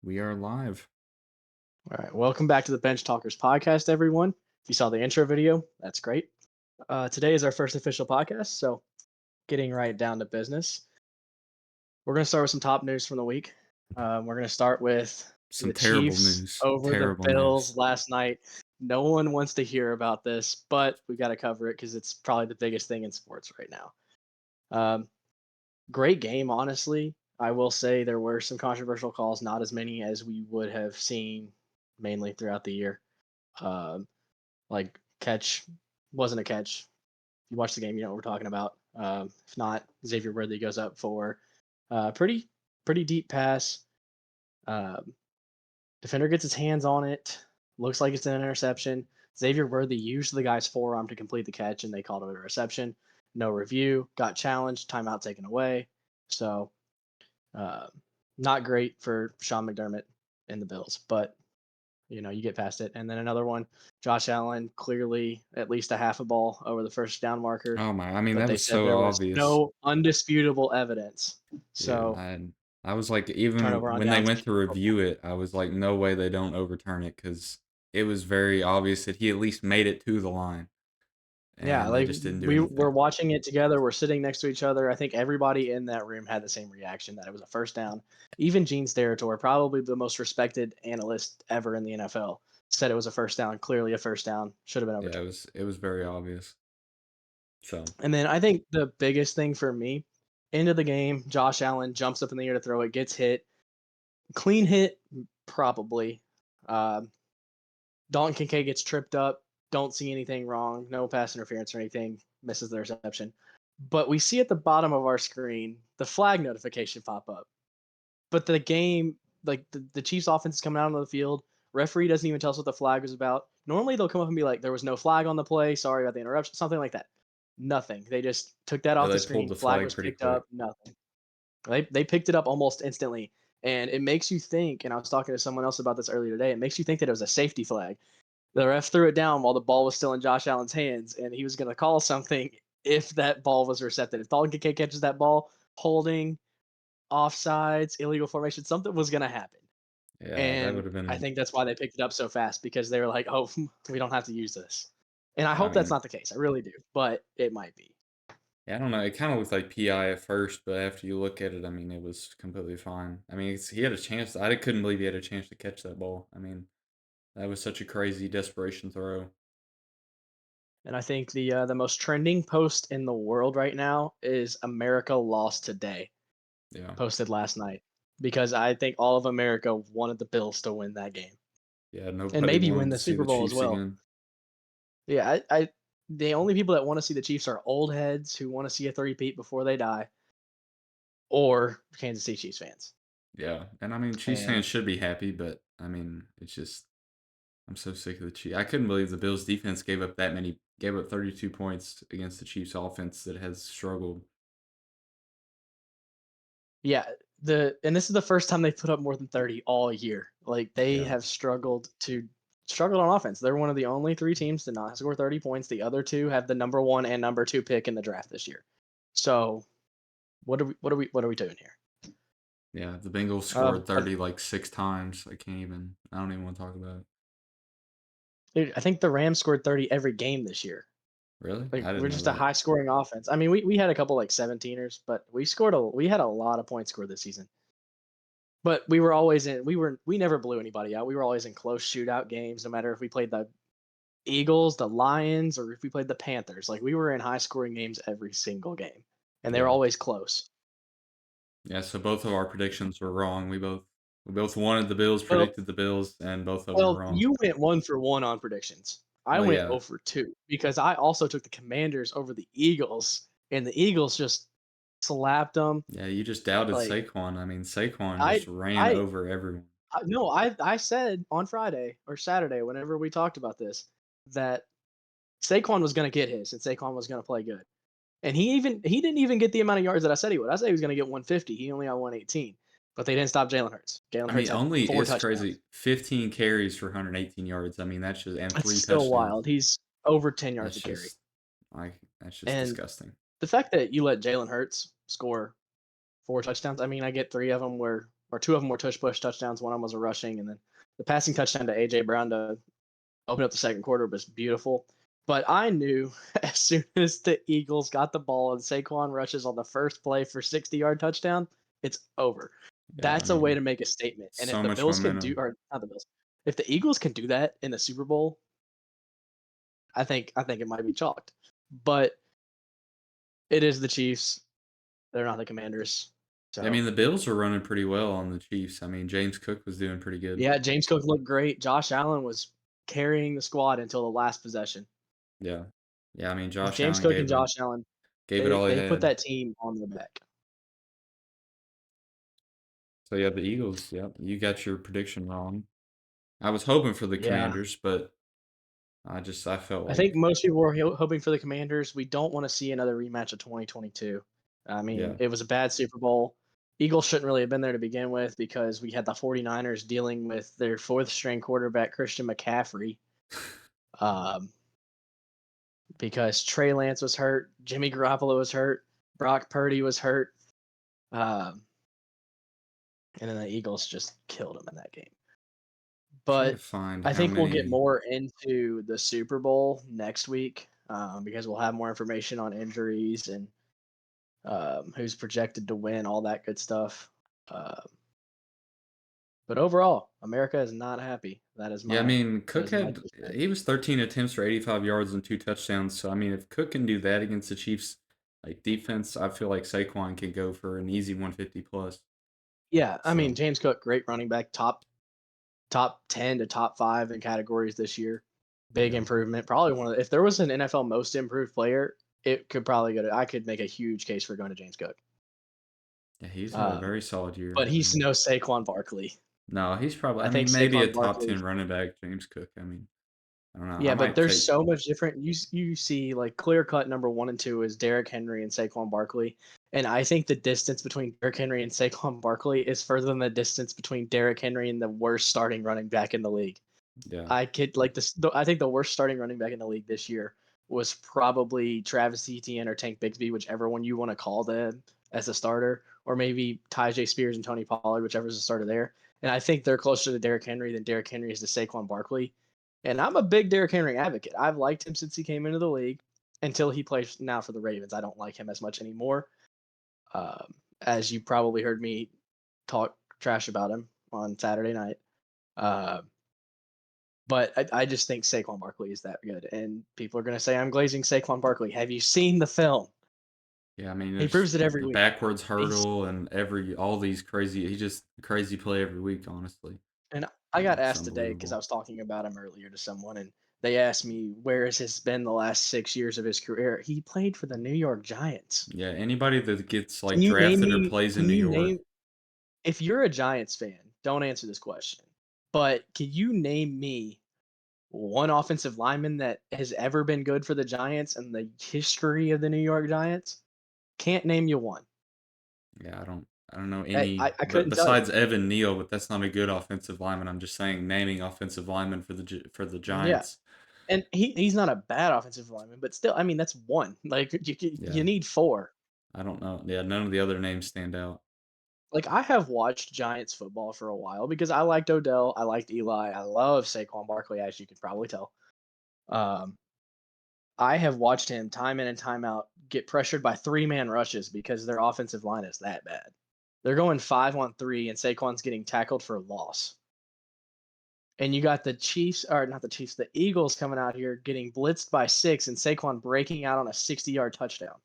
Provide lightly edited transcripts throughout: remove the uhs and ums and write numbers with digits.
We are live. All right, welcome back to the Bench Talkers podcast, everyone. If you saw the intro video, that's great. Today is our first official podcast, so getting right down to business. We're going to start with some top news from the week. We're going to start with Some the terrible Chiefs news. over the Terrible news. Bills last night. No one wants to hear about this, but we got to cover it because it's probably the biggest thing in sports right now. Um, Great game, honestly. I will say there were some controversial calls, not as many as we would have seen mainly throughout the year. Um, like catch wasn't a catch. If you watch the game, you know what we're talking about. If not, Xavier Worthy goes up for pretty deep pass. Um, Defender gets his hands on it. Looks like it's an interception. Xavier Worthy used the guy's forearm to complete the catch, and they called it a reception. No review. Got challenged. Timeout taken away. So uh, not great for Sean McDermott and the Bills, but you get past it. And then another one, Josh Allen, clearly at least a half a ball over the first down marker, Oh my! I mean, but that they was said so there was obvious. no undisputable evidence. Yeah, So I was like, even turnover on when they downs. went to review it, I was like, no way they don't overturn it because it was very obvious that he at least made it to the line, Yeah, and they like just didn't do we were anything. watching it together. We're sitting next to each other. I think everybody in that room had the same reaction that it was a first down. Even Gene Steratore, probably the most respected analyst ever in the NFL, said it was a first down. Clearly a first down. Should have been Yeah, overturned. it was very obvious. So And then I think the biggest thing for me, end of the game, Josh Allen jumps up in the air to throw it, gets hit, clean hit, probably. Um, Dalton Kincaid gets tripped up. Don't see anything wrong. No pass interference or anything. Misses the reception. But we see at the bottom of our screen the flag notification pop up. But the game, like the Chiefs offense is coming out onto the field. Referee doesn't even tell us what the flag was about. Normally they'll come up and be like, there was no flag on the play. Sorry about the interruption. Something like that. Nothing. They just took that yeah, off the they pulled screen. the Flag flag was pretty picked quick. up. Nothing. They picked it up almost instantly. And it makes you think, and I was talking to someone else about this earlier today, it makes you think that it was a safety flag. The ref threw it down while the ball was still in Josh Allen's hands, and he was going to call something if that ball was recepted. If Dalton Kincaid catches that ball, holding, offsides, illegal formation, something was going to happen. Yeah, that would And have I been. think that's why they picked it up so fast because they were like, oh, we don't have to use this. And I I hope that's mean, not the case. I really do, but it might be. yeah, I don't know. It kind of looked like PI at first, but after you look at it, I mean, it was completely fine. I mean, he had a chance. I couldn't believe he had a chance to catch that ball. I mean, that was such a crazy desperation throw. And I think the most trending post in the world right now is America lost today, Yeah. posted last night, because I think all of America wanted the Bills to win that game Yeah, and nobody maybe wanted win to the see Super the Bowl as Chiefs well. again. Yeah, I the only people that want to see the Chiefs are old heads who want to see a three-peat before they die, or Kansas City Chiefs fans. Yeah, and I mean, Chiefs And fans should be happy, but I mean, it's just I'm so sick of the Chiefs. I couldn't believe the Bills defense gave up 32 points against the Chiefs offense that has struggled. yeah, and this is the first time they've put up more than 30 all year. Like they Yeah. have struggled on offense. They're one of the only three teams to not score 30 points. The other two have the number 1 and number 2 pick in the draft this year. So, what are we doing here? Yeah, the Bengals Um, scored I 30 like 6 times. I don't even want to talk about it. I think the Rams scored 30 every game this year. Really? Like I we're didn't know just a that. high scoring offense. I mean, we had a couple like 17ers, but we had a lot of points scored this season. But we never blew anybody out. We were always in close shootout games, no matter if we played the Eagles, the Lions, or if we played the Panthers. Like we were in high scoring games every single game, and they were Yeah. always close. Yeah, so both of our predictions were wrong. We both wanted the Bills, Well, predicted the Bills, and both of them were well, wrong. you went 1 for 1 on predictions. I Well, went yeah. 0 for 2 because I also took the Commanders over the Eagles, and the Eagles just slapped them. Yeah, you just doubted Like Saquon. I mean, Saquon I, just ran I, over everyone. no, I said on Friday or Saturday, whenever we talked about this, that Saquon was going to get his, and Saquon was going to play good. And he didn't even get the amount of yards that I said he would. I said he was going to get 150. He only got 118. But they didn't stop Jalen Hurts. Jalen I Hurts mean, had only 4 it's touchdowns. crazy. 15 carries for 118 yards. I mean, that's just and That's three still touchdowns. wild. He's over 10 yards That's a carry. just like that's just And disgusting. the fact that you let Jalen Hurts score 4 touchdowns, I mean, I get 3 of them were or two of them were tush push touchdowns. One of them was a rushing, and then the passing touchdown to AJ Brown to open up the second quarter was beautiful. But I knew as soon as the Eagles got the ball and Saquon rushes on the first play for 60-yard touchdown, it's over. Yeah, I That's a way mean, to make a statement. And if so the much Bills can do, momentum. or not the Bills, if the Eagles can do that in the Super Bowl, I think it might be chalked. But it is the Chiefs. They're not the Commanders. I So mean, the Bills were running pretty well on the Chiefs. I mean, James Cook was doing pretty good. yeah, James Cook looked great. Josh Allen was carrying the squad until the last possession. Yeah. Yeah, I mean, With Josh James Allen Cook and Josh Allen, gave it they all he they put had. that team on their back. So yeah, the Eagles, yep, you got your prediction wrong. I was hoping for the Yeah. Commanders, but I felt I think like most people were hoping for the Commanders. We don't want to see another rematch of 2022. I mean, yeah. it was a bad Super Bowl. Eagles shouldn't really have been there to begin with because we had the 49ers dealing with their fourth string quarterback, Christian McCaffrey, um, because Trey Lance was hurt, Jimmy Garoppolo was hurt, Brock Purdy was hurt, um, and then the Eagles just killed him in that game. Trying to But find I how think we'll get many. more into the Super Bowl next week because we'll have more information on injuries and who's projected to win, all that good stuff. Uh, but overall, America is not happy. That is Yeah, I my mean, that Cook is my had two cents. he was 13 attempts for 85 yards and 2 touchdowns. So I mean, if Cook can do that against the Chiefs like defense, I feel like Saquon can go for an easy 150 plus. Yeah, I mean So James Cook, great running back, top 10 to top 5 in categories this year. Big yeah, improvement. Probably one of the, if there was an NFL most improved player, it could probably go to. I could make a huge case for going to James Cook. yeah, he's had a Um, very solid year. but I he's mean, no Saquon Barkley. no, he's probably. I I think mean, maybe a Saquon top Barkley. 10 running back, James Cook. I mean, I don't know. I Yeah, but might there's take. so much different. You see like clear cut number 1 and 2 is Derrick Henry and Saquon Barkley, and I think the distance between Derrick Henry and Saquon Barkley is further than the distance between Derrick Henry and the worst starting running back in the league. Yeah, I could like this. I think the worst starting running back in the league this year was probably Travis Etienne or Tank Bigsby, whichever one you want to call them as a starter, or maybe Tyjae Spears and Tony Pollard, whichever's the starter there. And I think they're closer to Derrick Henry than Derrick Henry is to Saquon Barkley. And I'm a big Derrick Henry advocate. I've liked him since he came into the league until he plays now for the Ravens. I don't like him as much anymore. As you probably heard me talk trash about him on Saturday night. Uh, but I just think Saquon Barkley is that good. And people are going to say, I'm glazing Saquon Barkley. Have you seen the film? yeah. I mean, He there's proves it every the week. backwards He's, hurdle and all these crazy. He just crazy play every week. Honestly, and I got it's asked today because I unbelievable. was talking about him earlier to someone, and they asked me, where has this been the last 6 years of his career? He played for the New York Giants. Yeah, anybody that gets Can like you name drafted or me? plays in Can New you York. name, if you're a Giants fan, don't answer this question, but can you name me one offensive lineman that has ever been good for the Giants in the history of the New York Giants? Can't name you one. Yeah, I don't know I, any I, I but couldn't tell you. besides Evan Neal, but that's not a good offensive lineman. I'm just saying naming offensive linemen for for the Yeah, Giants. and he's not a bad offensive lineman, but still, I mean, that's one. Like you Yeah, need four. I don't know. Yeah, none of the other names stand out. Like I have watched Giants football for a while because I liked Odell, I liked Eli, I love Saquon Barkley, as you can probably tell. Um, I have watched him time in and time out get pressured by three-man rushes because their offensive line is that bad. They're going 5-on-3, and Saquon's getting tackled for a loss. And you got the Chiefs, or not the Chiefs, the Eagles coming out here getting blitzed by 6 and Saquon breaking out on a 60-yard touchdown.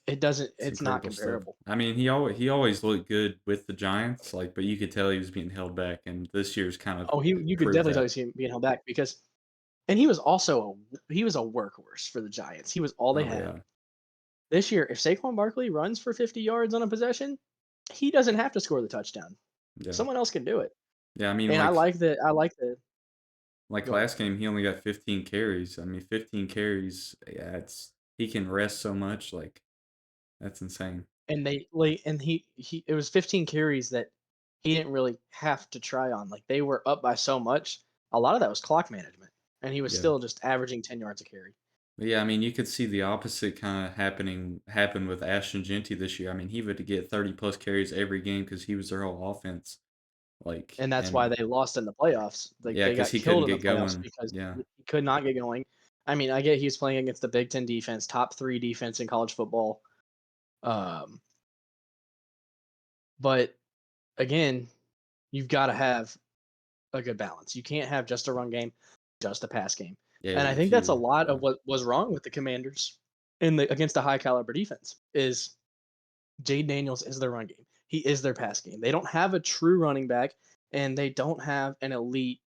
It doesn't It's it's not incredible stuff. comparable. I mean, he always looked good with the Giants, like, but you could tell he was being held back, and this year's kind of Oh, you could proved definitely tell that. he's being held back because and he was also he was a workhorse for the Giants. He was all they Oh had. yeah, This year, if Saquon Barkley runs for 50 yards on a possession, he doesn't have to score the touchdown. yeah, Someone else can do it. yeah. I mean, And I like the like go ahead. last game, he only got 15 carries. I mean, 15 carries. Yeah, it's he can rest so much. Like that's insane. And he it was 15 carries that he didn't really have to try on. Like they were up by so much. A lot of that was clock management, and he was Yeah. still just averaging 10 yards a carry. But yeah, I mean, you could see the opposite kinda happen with Ashton Jeanty this year. I mean, he would get 30 plus carries every game because he was their whole offense. Like, And that's why and they lost in the playoffs. Like, yeah, they because got he couldn't killed in the get playoffs going. because Yeah. he could not get going. I mean, I get he was playing against the Big Ten defense, top 3 defense in college football. Um, but again, you've gotta have a good balance. You can't have just a run game, just a pass game. Yeah, And I if think that's a you lot yeah. of what was wrong with the Commanders in the against a high caliber defense is Jade Daniels is their run game. He is their pass game. They don't have a true running back, and they don't have an elite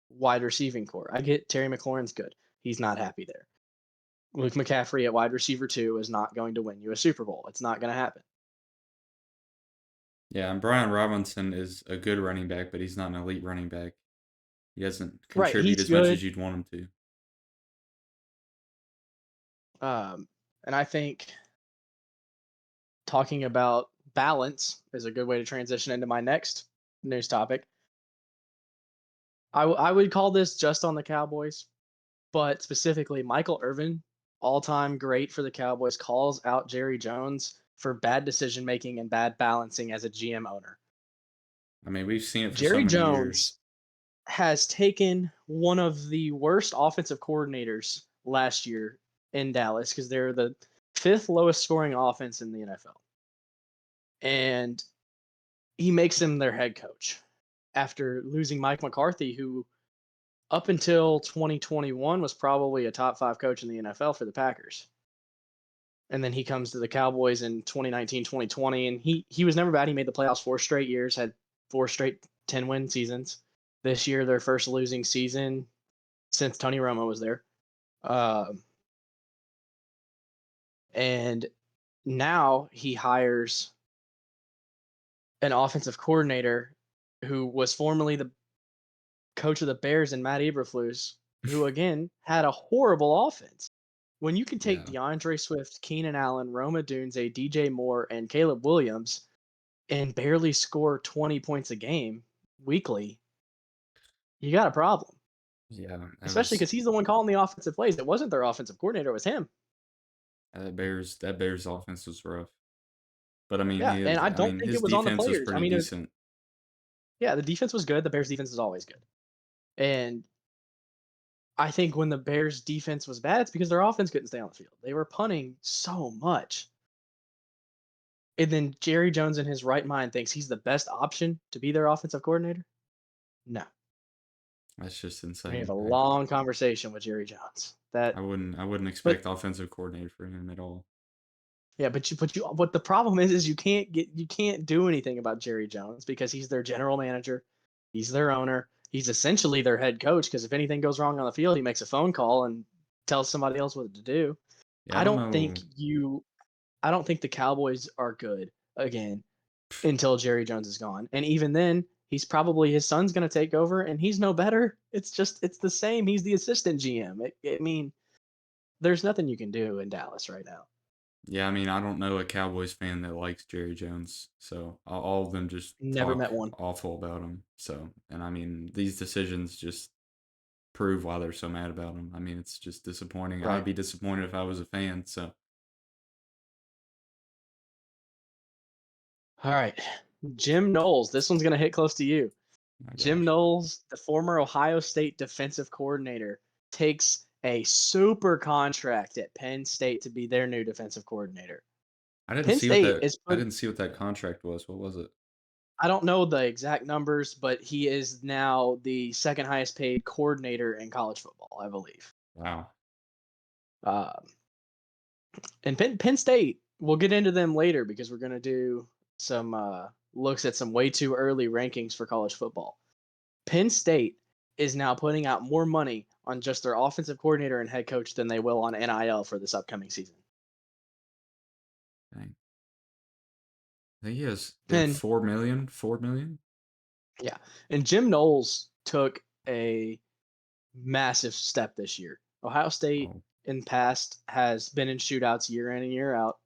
wide receiving core. I get Terry McLaurin's good. He's not happy there. Luke McCaffrey at wide receiver 2 is not going to win you a Super Bowl. It's not going to happen. Yeah, and Brian Robinson is a good running back, but he's not an elite running back. He doesn't Right, contribute he's as much as good. you'd want him to. Um, and I think talking about balance is a good way to transition into my next news topic. I would call this just on the Cowboys, but specifically Michael Irvin, all-time great for the Cowboys, calls out Jerry Jones for bad decision making and bad balancing as a GM owner. I mean, we've seen it for so Jerry many years. Jones has taken one of the worst offensive coordinators last year in Dallas because they're the fifth lowest scoring offense in the NFL. And he makes him their head coach after losing Mike McCarthy, who up until 2021 was probably a top 5 coach in the NFL for the Packers. And then he comes to the Cowboys in 2019, 2020, and he was never bad. He made the playoffs 4 straight years, had 4 straight 10-win seasons. This year, their first losing season since Tony Romo was there. Um, and now he hires an offensive coordinator who was formerly the coach of the Bears and Matt Eberflus, who again had a horrible offense. When you can take Yeah. DeAndre Swift, Keenan Allen, Roma Dunze, DJ Moore, and Caleb Williams and barely score 20 points a game weekly, you got a problem. Yeah, that Especially was because he's the one calling the offensive plays. It wasn't their offensive coordinator, it was him. that Bears offense was rough. But I mean, Yeah, and I don't think his it was on the defense was players. I pretty mean, decent. yeah, the defense was good. The Bears defense is always good. And I think when the Bears defense was bad, it's because their offense couldn't stay on the field. They were punting so much. And then Jerry Jones in his right mind thinks he's the best option to be their offensive coordinator? No. That's just We have insane. a long conversation with Jerry Jones. I wouldn't But expect offensive coordinator for him at all. yeah, but the problem is you can't do anything about Jerry Jones because he's their general manager, he's their owner, he's essentially their head coach because if anything goes wrong on the field, he makes a phone call and tells somebody else what to do. Yeah, I I don't don't think know. you I don't think the Cowboys are good again until Jerry Jones is gone. And even then, he's probably his son's going to take over and he's no better. It's the same. He's the assistant GM. I mean, there's nothing you can do in Dallas right now. Yeah, I mean, I don't know a Cowboys fan that likes Jerry Jones, so all of them just Never talk met one. awful about him. So, and I mean, these decisions just prove why they're so mad about him. I mean, it's just disappointing. I'd Right. be disappointed if I was a fan. So, All right. Jim Knowles. This one's going to hit close to you. my Jim gosh, Knowles, the former Ohio State defensive coordinator, takes a super contract at Penn State to be their new defensive coordinator. Penn State is I put didn't see what that contract was. What was it? I don't know the exact numbers, but he is now the second highest paid coordinator in college football, I believe. Wow. Um, and Penn State, we'll get into them later because we're going to do some looks at some way too early rankings for college football. Penn State is now putting out more money on just their offensive coordinator and head coach than they will on NIL for this upcoming season. Dang. I think he has they have And 4 million. 4 million. yeah, and Jim Knowles took a massive step this year. Ohio State Oh, in the past has been in shootouts year in and year out.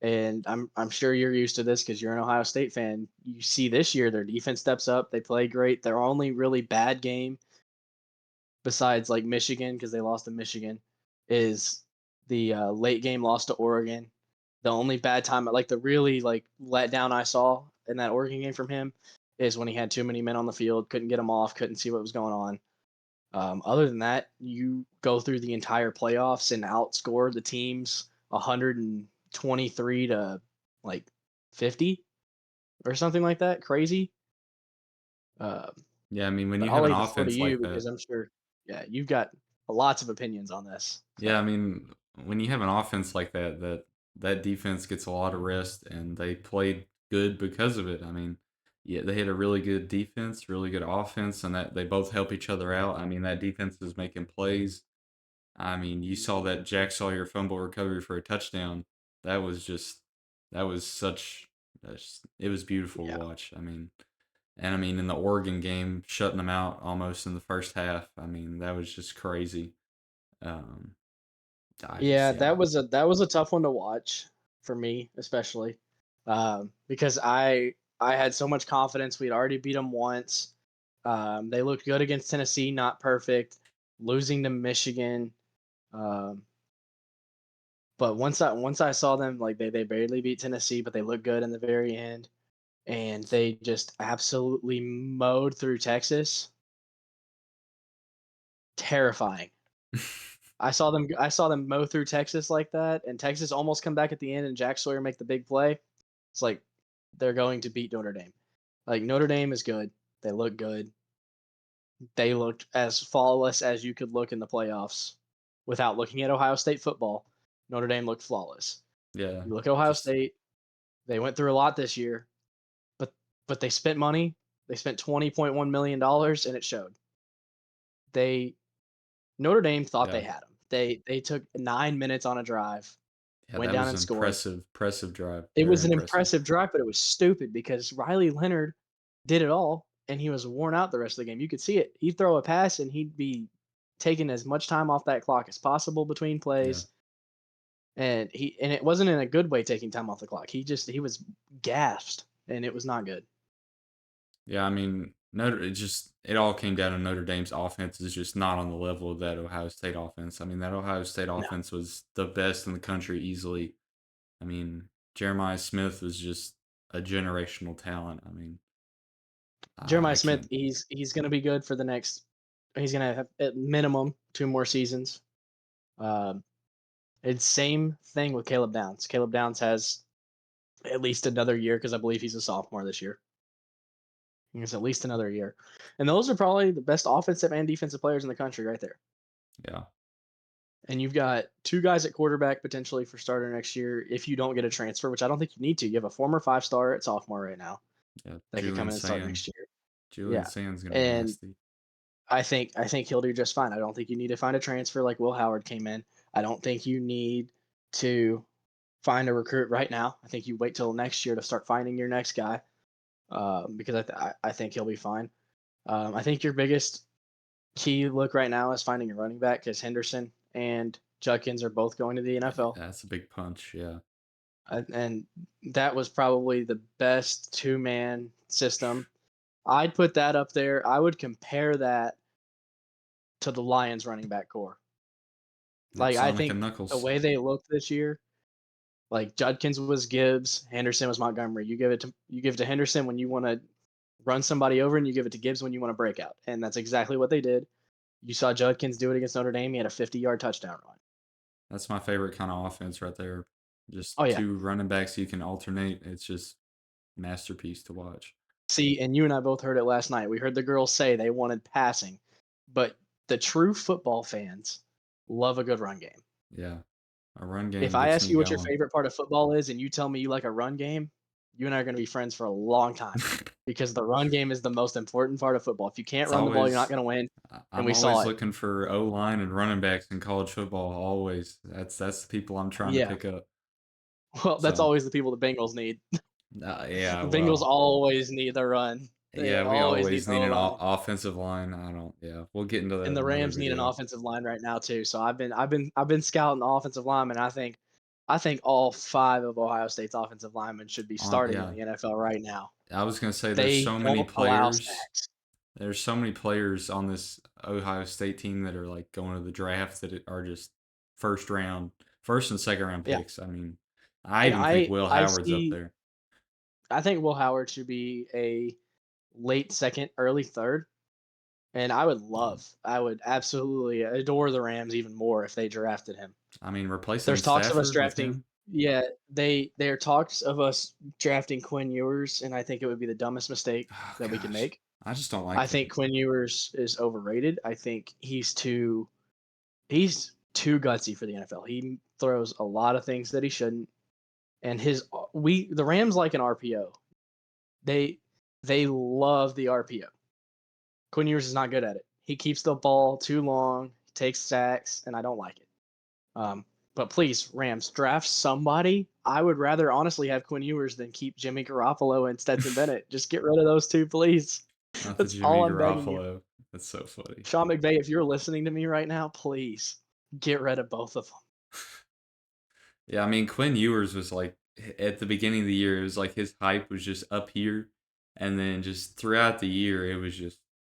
And I'm sure you're used to this because you're an Ohio State fan. You see this year their defense steps up. They play great. Their only really bad game, besides like Michigan because they lost to Michigan, is The late game loss to Oregon. The only bad time, like the really like letdown I saw in that Oregon game from him, is when he had too many men on the field, couldn't get them off, couldn't see what was going on. Other than that, you go through the entire playoffs and outscore the teams 123 to like 50 or something like that. Crazy. Uh, Yeah, I mean, when but you I'll have an lay the floor to offense you like because that. I'm sure, yeah, you've got lots of opinions on this. Yeah, I So mean, when you have an offense like that, that defense gets a lot of rest, and they played good because of it. I mean, yeah, they had a really good defense, really good offense, and that they both help each other out. I mean, that defense is making plays. I mean, you saw that Jack Sawyer fumble recovery for a touchdown. That was just that was such it was beautiful to yeah, watch. I mean, and I mean in the Oregon game, shutting them out almost in the first half. I mean, that was just crazy. Um, I just yeah, yeah. that was a tough one to watch for me, especially because I had so much confidence. We'd already beat them once. They looked good against Tennessee, not perfect. Losing to Michigan, um, but once I saw them, like they barely beat Tennessee, but they looked good in the very end, and they just absolutely mowed through Texas. Terrifying. I saw them mow through Texas like that, and Texas almost come back at the end, and Jack Sawyer make the big play. It's like they're going to beat Notre Dame. Like Notre Dame is good. They look good. They looked as flawless as you could look in the playoffs without looking at Ohio State football. Notre Dame looked flawless. Yeah, You look at Ohio just State, they went through a lot this year, but they spent money. They spent $20.1 million, and it showed. They Notre Dame thought yeah, they had them. They took 9 minutes on a drive, yeah. went That down was and an scored. impressive drive. It Very was an impressive. impressive drive, but it was stupid because Riley Leonard did it all, and he was worn out the rest of the game. You could see it. He'd throw a pass, and he'd be taking as much time off that clock as possible between Yeah, plays, and it wasn't in a good way taking time off the clock. He was gassed, and it was not good. yeah. I mean, it all came down to Notre Dame's offense is just not on the level of that Ohio State offense. I mean, that Ohio State No. offense was the best in the country easily. I mean, Jeremiah Smith was just a generational talent. I mean, I Jeremiah Smith, can't. he's gonna be good for the next. He's gonna have at minimum 2 more seasons. Um, it's same thing with Caleb Downs. Caleb Downs has at least another year because I believe he's a sophomore this year. He has at least another year, and those are probably the best offensive and defensive players in the country right there. Yeah, And you've got two guys at quarterback potentially for starter next year if you don't get a transfer, which I don't think you need to. You have a former 5-star at sophomore right now yeah. that could come Julian in and start Sand. next year. Julian Yeah, Sand's gonna be and nasty. I think he'll do just fine. I don't think you need to find a transfer like Will Howard came in. I don't think you need to find a recruit right now. I think you wait till next year to start finding your next guy because I think he'll be fine. I think your biggest key look right now is finding a running back because Henderson and Judkins are both going to the NFL, That's a big punch. Yeah. and that was probably the best two-man system. I'd put that up there. I would compare that to the Lions running back core. Yep. Like I Sonic think and the Knuckles. way they looked this year, like Judkins was Gibbs, Henderson was Montgomery. You give it to Henderson when you want to run somebody over, and you give it to Gibbs when you want to break out, and that's exactly what they did. You saw Judkins do it against Notre Dame. He had a 50-yard touchdown run. That's my favorite kind of offense right there. Just Oh yeah. two running backs you can alternate. It's just masterpiece to watch. See, and you and I both heard it last night. We heard the girls say they wanted passing, but the true football fans love a good run game. Yeah. A run If game I gets ask me you what your going. favorite part of football is and you tell me you like a run game, you and I are going to be friends for a long time because the run game is the most important part of football. If you can't It's run the ball, you're not always going to win. And I'm we saw always it. looking for O line and running backs in college football. Always. That's the people I'm trying to Yeah. pick up. Well, that's So always the people the Bengals need. yeah, The Bengals well, always need the run. They yeah, we always need always the need O an line. offensive line. I don't. Yeah, we'll get into that And in the another Rams need an video. offensive line right now too. So I've been scouting the offensive linemen. I think all five of Ohio State's offensive linemen should be On starting in yeah, the NFL right now. I was gonna say there's They so many don't allow players. sacks. There's so many players on this Ohio State team that are like going to the draft that are just first round First and second round Yeah, picks. I mean, I yeah. even think I Will I Howard's up see. there. I think Will Howard should be a late second, early third. And Yeah. I would absolutely adore the Rams even more if they drafted him. I mean, replacing There's talks of us Stafford with drafting. him. Yeah, there are talks of us drafting Quinn Ewers, and I think it would be the dumbest mistake Oh that we could gosh, make. I just don't I like think that. Quinn Ewers is overrated. I think he's too gutsy for the NFL. He throws a lot of things that he shouldn't, and the Rams like an RPO. They they love the RPO. Quinn Ewers is not good at it. He keeps the ball too long, takes sacks, and I don't like it. Um, but please, Rams, draft somebody. I would rather honestly have Quinn Ewers than keep Jimmy Garoppolo and Stetson Bennett. Just get rid of those two, please. Not the That's all Jimmy I'm begging you. Garoppolo. That's so funny. Sean McVay, if you're listening to me right now, please get rid of both of them. Yeah, I mean Quinn Ewers was like at the beginning of the year, it was like his hype was just up here, and then just throughout the year, it was just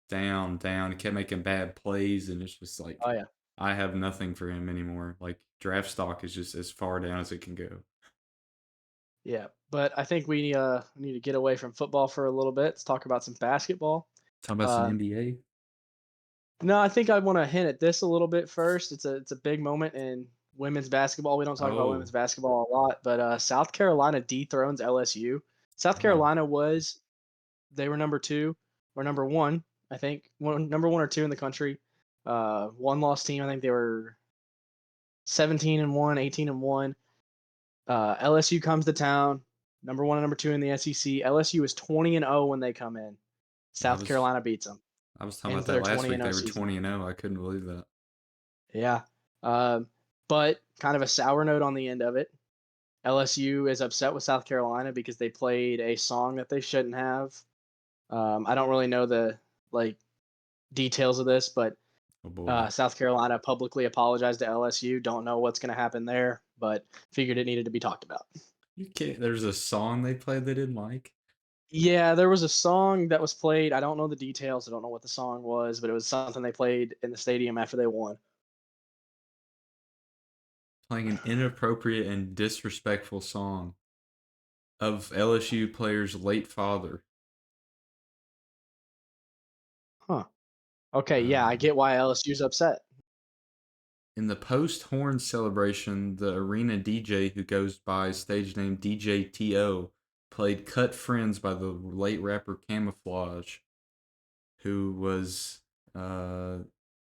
down, down. He kept making bad plays, and it's just like Oh yeah, I have nothing for him anymore. Like draft stock is just as far down as it can go. yeah. But I think we need to get away from football for a little bit. Let's talk about some basketball. Talk about some Um, NBA. No, I think I want to hint at this a little bit first. It's a big moment in women's basketball. We don't talk about women's Oh, basketball a lot, but South Carolina dethrones LSU. South wow. Carolina was they were number two or number one, I think, number one or two in the country. One loss team. I think they were 17-1, 18-1. LSU comes to town, number one and number two in the SEC. LSU is 20-0 when they come in. I South was Carolina beats them, I was talking ends about that their last 20 week. and They 0 were season. 20-0. I couldn't believe that. Yeah. Um, but kind of a sour note on the end of it. LSU is upset with South Carolina because they played a song that they shouldn't have. I don't really know the like details of this, but Oh boy. South Carolina publicly apologized to LSU. Don't know what's going to happen there, but figured it needed to be talked about. You can't there's a song they played they didn't like. Yeah, there was a song that was played. I don't know the details. I don't know what the song was, but it was something they played in the stadium after they won. Playing an inappropriate and disrespectful song of LSU player's late father. Huh. Okay, yeah, I Um, get why LSU's upset. in the post-horn celebration, the arena DJ who goes by stage name DJ TO played Cut Friends by the late rapper Camouflage, who was uh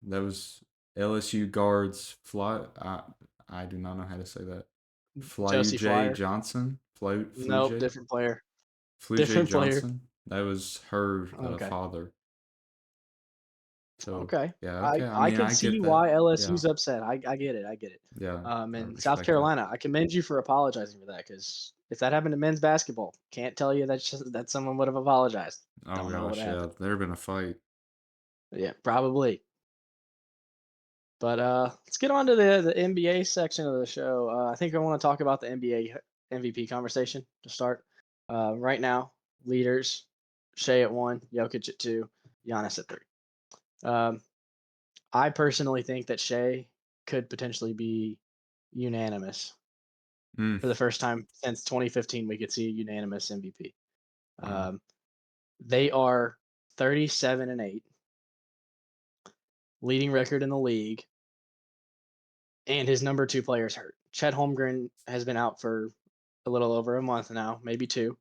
that was LSU guards I do not know how to say that. Flyu Josie J Flyer. Johnson? Flu Nope, J? different player. Flu J Different player. Johnson? That was her Okay. father. So Okay. yeah, I okay. I I mean can I see get that. why Yeah. LSU's upset. I get it. I get it. Yeah. I And South respect that. Carolina, I commend you for apologizing for that because if that happened to men's basketball, can't tell you that someone would have apologized. Oh Don't know what gosh, yeah. happened. There'd been a fight. Yeah, probably. But let's get on to the NBA section of the show. I think I want to talk about the NBA MVP conversation to start. Right now, leaders: Shea at one, Jokic at two, Giannis at three. Um, I personally think that Shea could potentially be unanimous Mm, for the first time since 2015. We could see a unanimous MVP. wow. Um, they are 37-8, leading record in the league, and his number two player is hurt. Chet Holmgren has been out for a little over a month now, maybe two.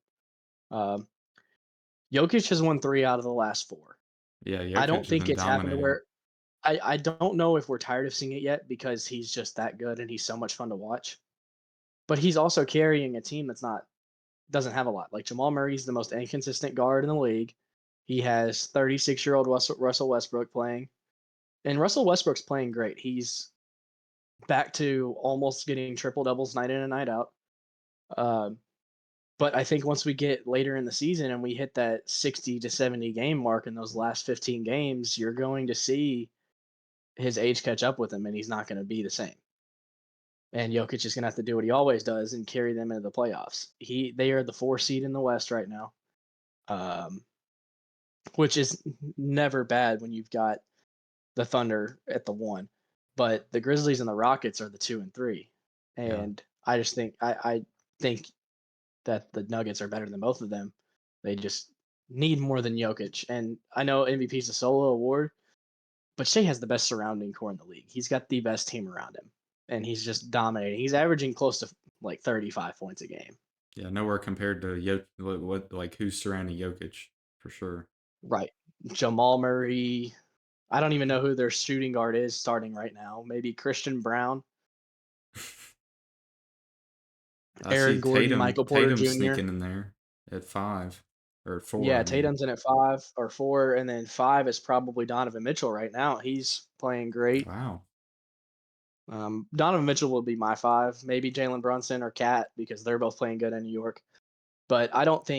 Um, Jokic has won three out of the last four. Yeah, I Jokic don't has think been it's happened to dominating. where I don't know if we're tired of seeing it yet because he's just that good and he's so much fun to watch. But he's also carrying a team that's not doesn't have a lot. Like Jamal Murray's the most inconsistent guard in the league. He has 36-year-old Russell Westbrook playing, and Russell Westbrook's playing great. He's back to almost getting triple doubles night in and night out. Um, but I think once we get later in the season and we hit that 60 to 70 game mark in those last 15 games, you're going to see his age catch up with him, and he's not going to be the same. And Jokic is going to have to do what he always does and carry them into the playoffs. They are the 4 seed in the West right now. Um, which is never bad when you've got the Thunder at the one. But the Grizzlies and the Rockets are the two and three. Yeah. and I think that the Nuggets are better than both of them. They just need more than Jokic. And I know MVP is a solo award, but Shea has the best surrounding core in the league. He's got the best team around him, and he's just dominating. He's averaging close to like 35 points a game. Yeah, nowhere compared to what like who's surrounding Jokic for sure. Right. Jamal Murray. I don't even know who their shooting guard is starting right now. Maybe Christian Brown, I Aaron see Gordon, Michael Porter Tatum Jr. sneaking in there at 5 or 4, Yeah, I mean. Tatum's in at 5 or 4, and then 5 is probably Donovan Mitchell right now. He's playing great. Wow. Donovan Mitchell will be my 5, maybe Jalen Brunson or Cat because they're both playing good in New York. But I don't Some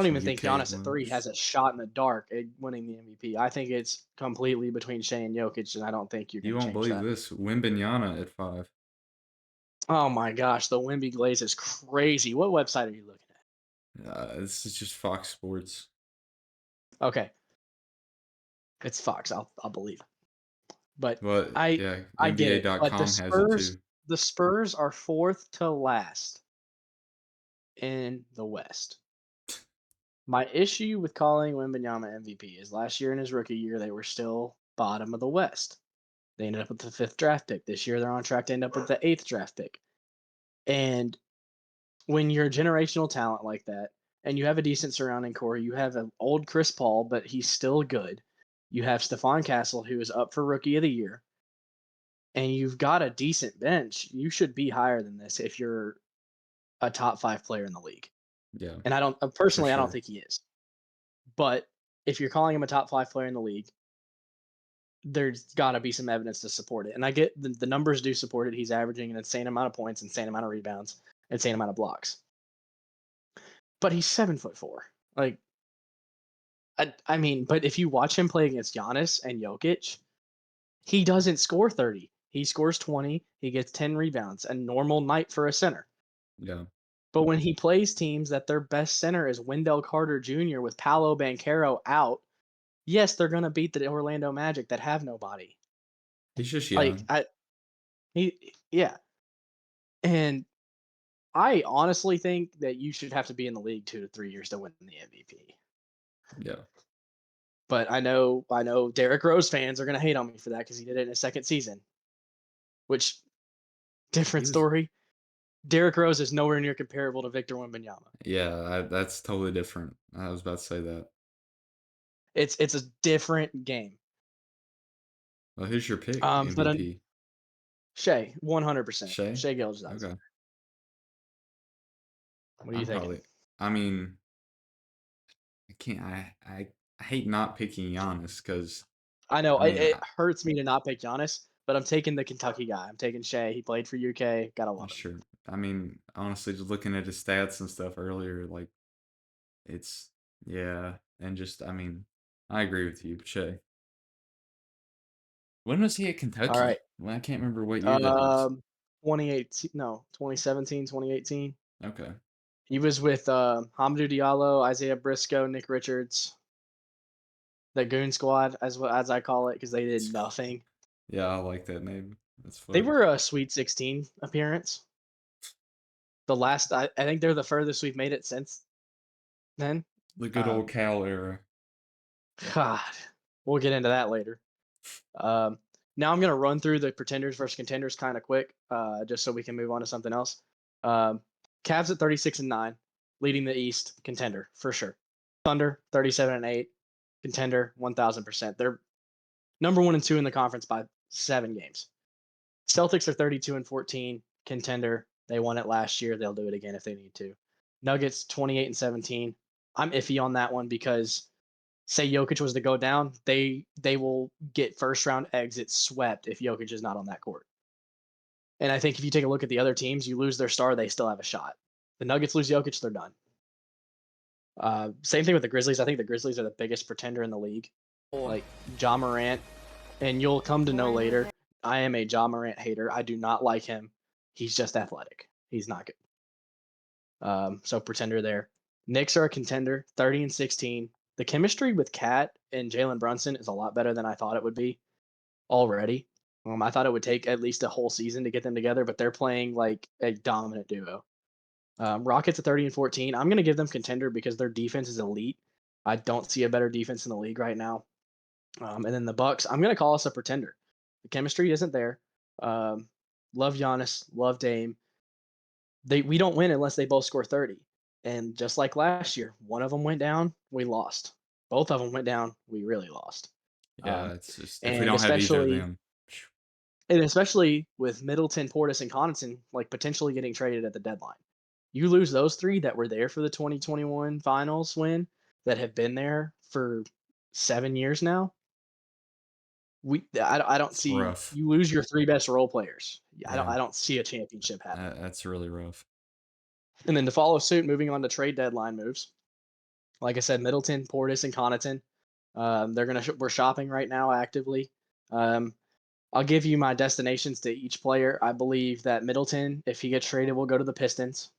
even think UK Giannis at 3 has ones. a shot in the dark at winning the MVP. I think it's completely between Shea and Jokic, and I don't think you You can won't change believe that. this. Wimbenyana at 5. Oh my gosh, the Wimby Glaze is crazy. What website are you looking This is just Fox Sports. at? Okay, it's Fox. I'll believe. But But I yeah, I get it. But NBA.com has it too. The Spurs are fourth to last in the West. My issue with calling Wembanyama MVP is last year in his rookie year they were still bottom of the West. They ended up with the 5th draft pick. This year they're on track to end up with the 8th draft pick. And when you're a generational talent like that and you have a decent surrounding core, you have an old Chris Paul, but he's still good. You have Stephon Castle, who is up for rookie of the year, and you've got a decent bench. You should be higher than this if you're a top 5 player in the league. Yeah, And for I don't sure. think he is. But if you're calling him a top 5 player in the league, there's got to be some evidence to support it. And I get the numbers do support it. He's averaging an insane amount of points, insane amount of rebounds, insane amount of blocks. But he's 7'4". Like, I mean, but if you watch him play against Giannis and Jokic, he doesn't score 30. He scores 20. He gets 10 rebounds, a normal night for a center. Yeah. But when he plays teams that their best center is Wendell Carter Jr. with Paolo Banchero out, yes, they're going to beat the Orlando Magic that have nobody. He's just Like, young. yeah. And I honestly think that you should have to be in the league 2 to 3 years to win the MVP. Yeah. But I know Derrick Rose fans are going to hate on me for that because he did it in his second season. Which He different was story. Derrick Rose is nowhere near comparable to Victor Wembanyama. that's totally different. I was about to say that. It's a different game. Well, who's your pick, But MVP? Shea, 100%. Shay? Shea Gilgeous-Alexander. Okay. What are you I'm thinking? probably I mean, I can't I hate not picking Giannis because I know I mean, it hurts me to not pick Giannis, but I'm taking the Kentucky guy. I'm taking Shea. He played for UK. Gotta love him. sure. I mean, honestly, just looking at his stats and stuff earlier, like it's yeah, and just I mean, I agree with you, Shay. When was he at All right. Kentucky? Well, I can't remember what year that was. 2018, no, 2017, 2018. Okay. He was with Hamidou Diallo, Isaiah Briscoe, Nick Richards, the Goon Squad, as I call it, because they did nothing. Yeah, I like that name. That's They funny. were a Sweet 16 appearance. I think they're the furthest we've made it since then. The good old Um, Cal era. God, we'll get into that later. Um, Now I'm gonna run through the pretenders versus contenders kind of quick, just so we can move on to something else. Um, Cavs at 36-9, leading the East, contender for sure. Thunder 37-8, contender 1000%. They're number 1 and 2 in the conference by 7 games. Celtics are 32-14, contender. They won it last year. They'll do it again if they need to. Nuggets 28-17. I'm iffy on that one because say Jokic was to go down, they will get first round exit swept if Jokic is not on that court. And I think if you take a look at the other teams, you lose their star, they still have a shot. The Nuggets lose Jokic, they're done. Same thing with the Grizzlies. I think the Grizzlies are the biggest pretender in the league. Like Ja Morant, and you'll come to know later, I am a Ja Morant hater. I do not like him. He's just athletic. He's not good. So pretender there. Knicks are a contender, 30-16. The chemistry with Cat and Jalen Brunson is a lot better than I thought it would be already. I thought it would take at least a whole season to get them together, but they're playing like a dominant duo. Rockets at 30 and 14. I'm going to give them contender because their defense is elite. I don't see a better defense in the league right now. And then the Bucks, I'm going to call us a pretender. The chemistry isn't there. Um, love Giannis, love Dame. We don't win unless they both score 30. And just like last year, one of them went down, we lost. Both of them went down, we really lost. Yeah, Um, it's just if we and don't have either of especially them, phew, and especially with Middleton, Portis, and Connaughton like potentially getting traded at the deadline. You lose those three that were there for the 2021 finals win that have been there for 7 years now. I don't it's see rough. you lose your three best role players. Yeah, I don't see a championship happening. that's really rough. And then to follow suit, moving on to trade deadline moves. Like I said, Middleton, Portis, and Connaughton. We're shopping right now actively. Um, I'll give you my destinations to each player. I believe that Middleton, if he gets traded, will go to the Pistons.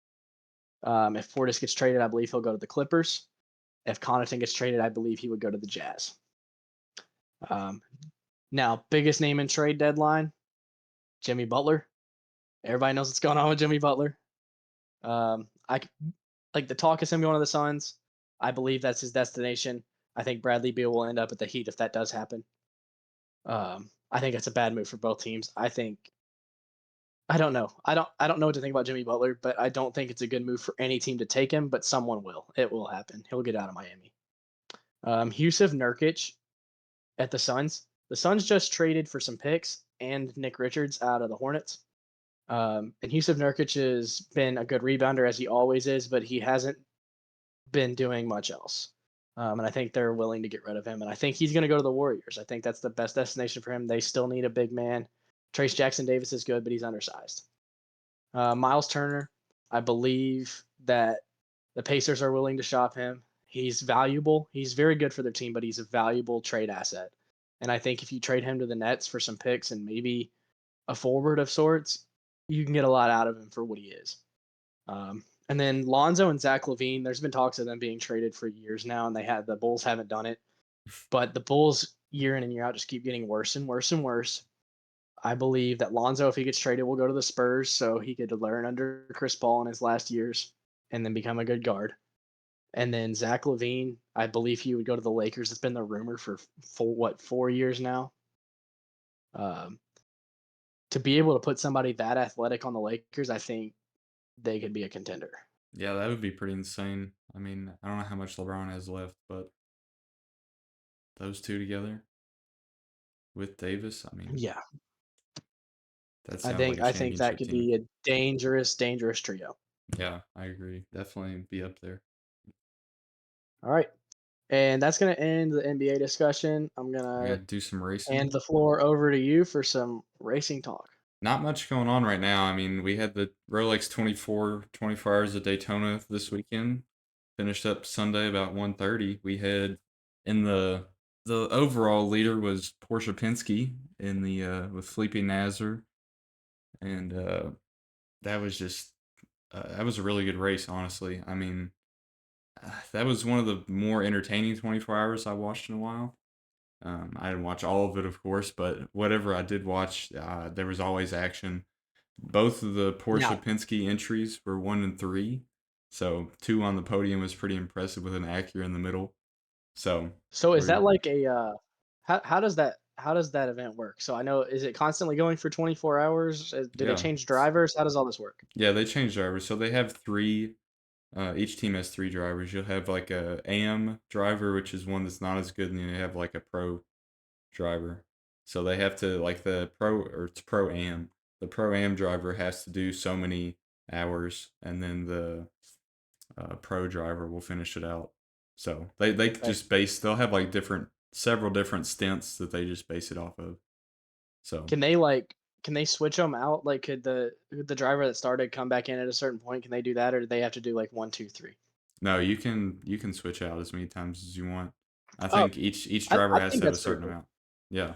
If Portis gets traded, I believe he'll go to the Clippers. If Connaughton gets traded, I believe he would go to the Jazz. Um, Now, biggest name in trade deadline, Jimmy Butler. Everybody knows what's going on with Jimmy Butler. I like the talk is him going to the Suns. I believe that's his destination. I think Bradley Beal will end up at the Heat if that does happen. I think it's a bad move for both teams. I don't know. I don't know what to think about Jimmy Butler, but I don't think it's a good move for any team to take him. But someone will. It will happen. He'll get out of Miami. Yusuf Nurkic at the Suns. The Suns just traded for some picks and Nick Richards out of the Hornets. And Yusuf Nurkic has been a good rebounder as he always is, but he hasn't been doing much else. And I think they're willing to get rid of him. And I think he's going to go to the Warriors. I think that's the best destination for him. They still need a big man. Trace Jackson Davis is good, but he's undersized. Miles Turner, I believe that the Pacers are willing to shop him. He's valuable. He's very good for their team, but he's a valuable trade asset. And I think if you trade him to the Nets for some picks and maybe a forward of sorts, you can get a lot out of him for what he is. And then Lonzo and Zach LaVine, there's been talks of them being traded for years now, and the Bulls haven't done it. But the Bulls, year in and year out, just keep getting worse and worse and worse. I believe that Lonzo, if he gets traded, will go to the Spurs so he could learn under Chris Paul in his last years and then become a good guard. And then Zach LaVine, I believe he would go to the Lakers. It's been the rumor for 4 years now. Um, to be able to put somebody that athletic on the Lakers, I think they could be a contender. Yeah, that would be pretty insane. I mean, I don't know how much LeBron has left, but those two together with Davis, I mean, Yeah, that sounds like a I think that championship could team. be a dangerous, dangerous trio. Yeah, I agree. Definitely be up there. All right, and that's gonna end the NBA discussion. I'm We got gonna to do some hand racing. the floor over to you for some racing talk. Not much going on right now. I mean, we had the Rolex 24 hours of Daytona this weekend. Finished up Sunday about 1:30. We had in the overall leader was Porsche Penske in the with Felipe Nasr, and that was just that was a really good race, honestly. I mean, that was one of the more entertaining 24 hours I watched in a while. I didn't watch all of it, of course, but whatever I did watch, there was always action. Both of the Porsche Now, Penske entries were 1 and 3, so two on the podium was pretty impressive with an Acura in the middle. So so is we're that like a how does that event work? So I know is it constantly going for 24 hours? Do they yeah, change drivers? How does all this work? yeah, they changed drivers, so they have three. Each team has three drivers. You'll have like a AM driver, which is one that's not as good, and then you have like a pro driver. So they have to like the pro or it's pro am. The pro am driver has to do so many hours, and then the pro driver will finish it out. So they Okay. just base. They'll have like several different stints that they just base it off of. So Can they switch them out? Like, could the driver that started come back in at a certain point? Can they do that, or do they have to do like one, two, three? no, you can switch out as many times as you want. I Oh, think each driver I has think to have a that's pretty certain cool. amount. Yeah,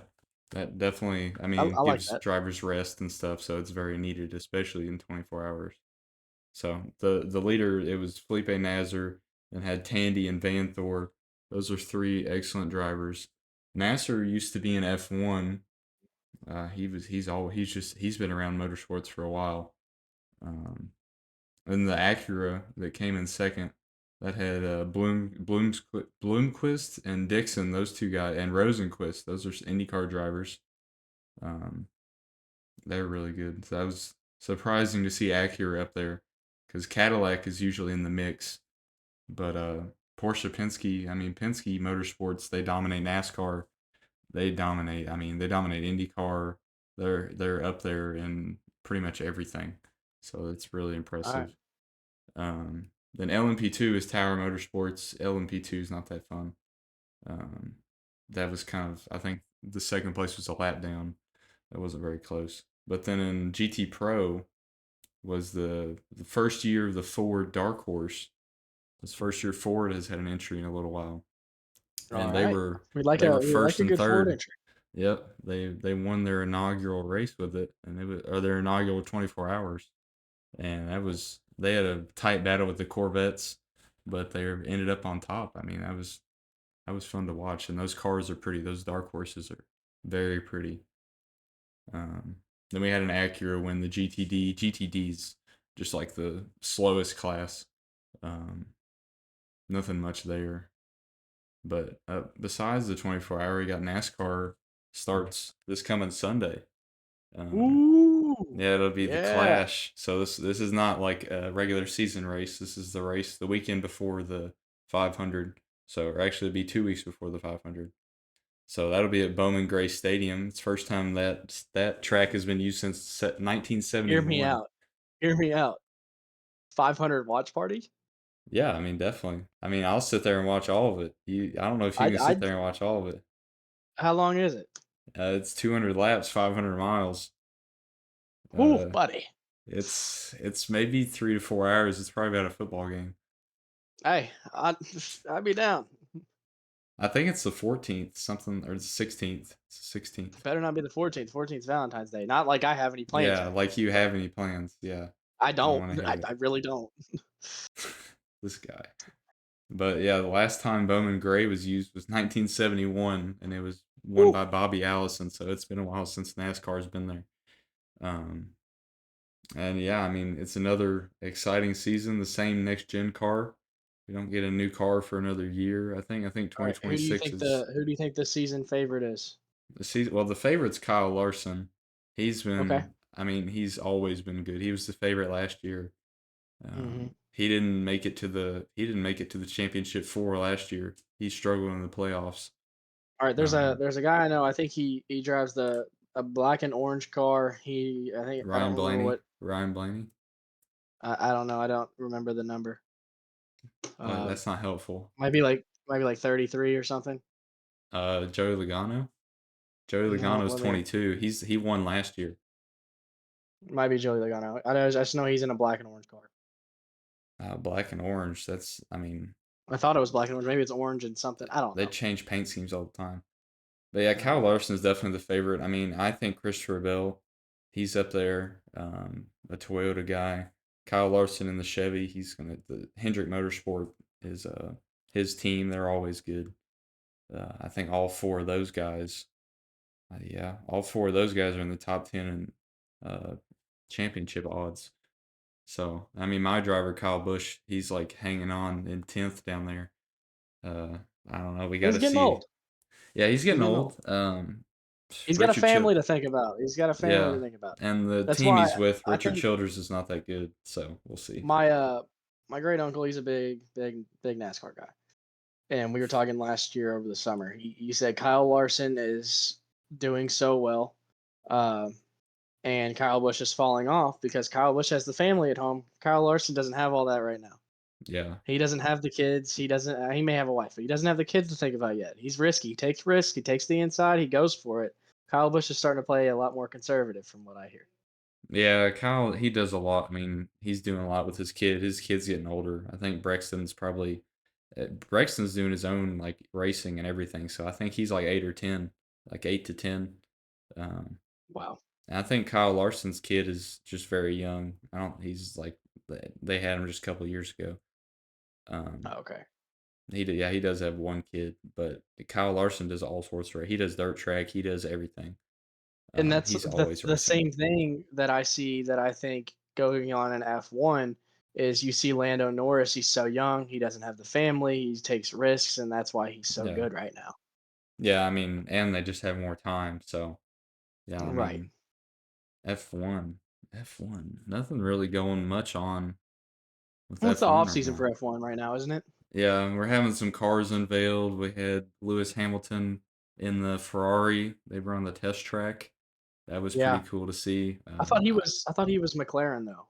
that definitely. I mean, I like gives that. drivers rest and stuff, so it's very needed, especially in 24 hours. So the leader it was Felipe Nasr and had Tandy and Van Thor. Those are three excellent drivers. Nasser used to be in F1 He's been around motorsports for a while. Um, and the Acura that came in second, that had Bloomquist and Dixon, those two guys, and Rosenquist. Those are IndyCar drivers. Um, they're really good. So that was surprising to see Acura up there, because Cadillac is usually in the mix. But Porsche Penske, I mean Penske Motorsports, they dominate NASCAR. They dominate. I mean, they dominate IndyCar. They're up there in pretty much everything. So it's really All right. impressive. Then LMP2 is Tower Motorsports. LMP2 is not that fun. Um, that was kind of, I think the second place was a lap down. That wasn't very close. But then in GT Pro was the first year of the Ford Dark Horse. This first year Ford has had an entry in a little while, All and they right. were We like they a were we like first a and good Ford third. entry. Yep, they won their inaugural race with it, and it was or their inaugural 24 hours, and that was they had a tight battle with the Corvettes, but they ended up on top. I mean, that was fun to watch, and those cars are pretty. Those dark horses are very pretty. Um, then we had an Acura win the GTD. GTD's just like the slowest class. Um, nothing much there. But besides the 24-hour, you got NASCAR starts this coming Sunday. Um, Ooh. yeah, it'll be the Yeah. Clash. So this is not like a regular season race. This is the race the weekend before the 500. So or actually, it'll be 2 weeks before the 500. So that'll be at Bowman Gray Stadium. It's the first time that track has been used since Hear me 1971. out. Hear me out. 500 watch party? Yeah, I mean definitely. I mean I'll sit there and watch all of it. I don't know if you I can sit I there and watch all of it. how long is it? It's 200 laps, 500 miles. Ooh, Uh, buddy. it's maybe 3 to 4 hours. It's probably about a football game. Hey, I'd be down. I think it's the 14th, something or the 16th. It's the 16th. Better not be the 14th. 14th Valentine's Day. Not like I have any plans Yeah, that like weekend, you but have any plans? Yeah, I I don't don't. want to I, hear it. I really don't. This guy. But yeah, the last time Bowman Gray was used was 1971, and it was won Ooh. by Bobby Allison. So it's been a while since NASCAR's been there. Um, and yeah, I mean, it's another exciting season. The same next gen car. We don't get a new car for another year. I think All right. 2026 is Who do you think the season favorite is? the season. Well, the favorite's Kyle Larson. He's Okay. been. I mean, he's always been good. He was the favorite last year. Hmm. He didn't make it to the championship four last year. He struggled in the playoffs. All right. Um, There's a guy I know. I think he drives the a black and orange car. I don't remember what. Ryan Blaney. I don't know. I don't remember the number. Um, That's not helpful. might be like 33 or something. Joey Logano. Joey No, Logano's let me. 22. He won last year. Might be Joey Logano. I just know he's in a black and orange car. Black and orange. That's I mean I thought it was black and orange. Maybe it's orange and something. I don't they know. change paint schemes all the time. But yeah, Kyle Um, Larson's definitely the favorite. I mean, I think Christopher Bell, he's up there. A Toyota guy. Kyle Larson in the Chevy. The Hendrick Motorsport is his team. They're always good. I think all four of those guys. Yeah, all four of those guys are in the top 10 in uh, championship odds. So I mean, my driver Kyle Busch, he's like hanging on in 10th down there. Uh, I don't know. We got he's to getting see. old. Yeah, he's He's getting getting old. old. He's got a Richard family Chil to think about. He's got a family to Yeah, think about. and the That's team why he's with, I Richard think Childers, is not that good. So we'll see. my my great uncle, he's a big NASCAR guy. And we were talking last year over the summer. He said Kyle Larson is doing so well. Um, and Kyle Busch is falling off because Kyle Busch has the family at home. Kyle Larson doesn't have all that right now. Yeah, He doesn't have the kids. He doesn't. He may have a wife, but he doesn't have the kids to think about yet. He's risky. He takes risks. He takes the inside. He goes for it. Kyle Busch is starting to play a lot more conservative, from what I hear. yeah. Kyle, he does a lot. I mean, he's doing a lot with his kid. His kid's getting older. I think Brexton's doing his own like racing and everything. So I think he's like 8 or 10, like 8 to 10. Um, Wow. and I think Kyle Larson's kid is just very young. I don't. He's like they had him just a couple of years ago. Um, Okay. yeah, he does have one kid, but Kyle Larson does all sorts of. He does dirt track. He does everything. And that's He's always the racing. same thing that I see that I think going on in F1 is you see Lando Norris, he's so young, he doesn't have the family, he takes risks, and that's why he's so Yeah. good right now. Yeah, I mean, and they just have more time, so yeah, I Right. mean, F1, F1, nothing really going much on with Well, it's the F1 off right season now. for F1 right now, isn't it? Yeah, and we're having some cars unveiled. We had Lewis Hamilton in the Ferrari. They were on the test track. That was pretty Yeah. cool to see. I thought he was McLaren though.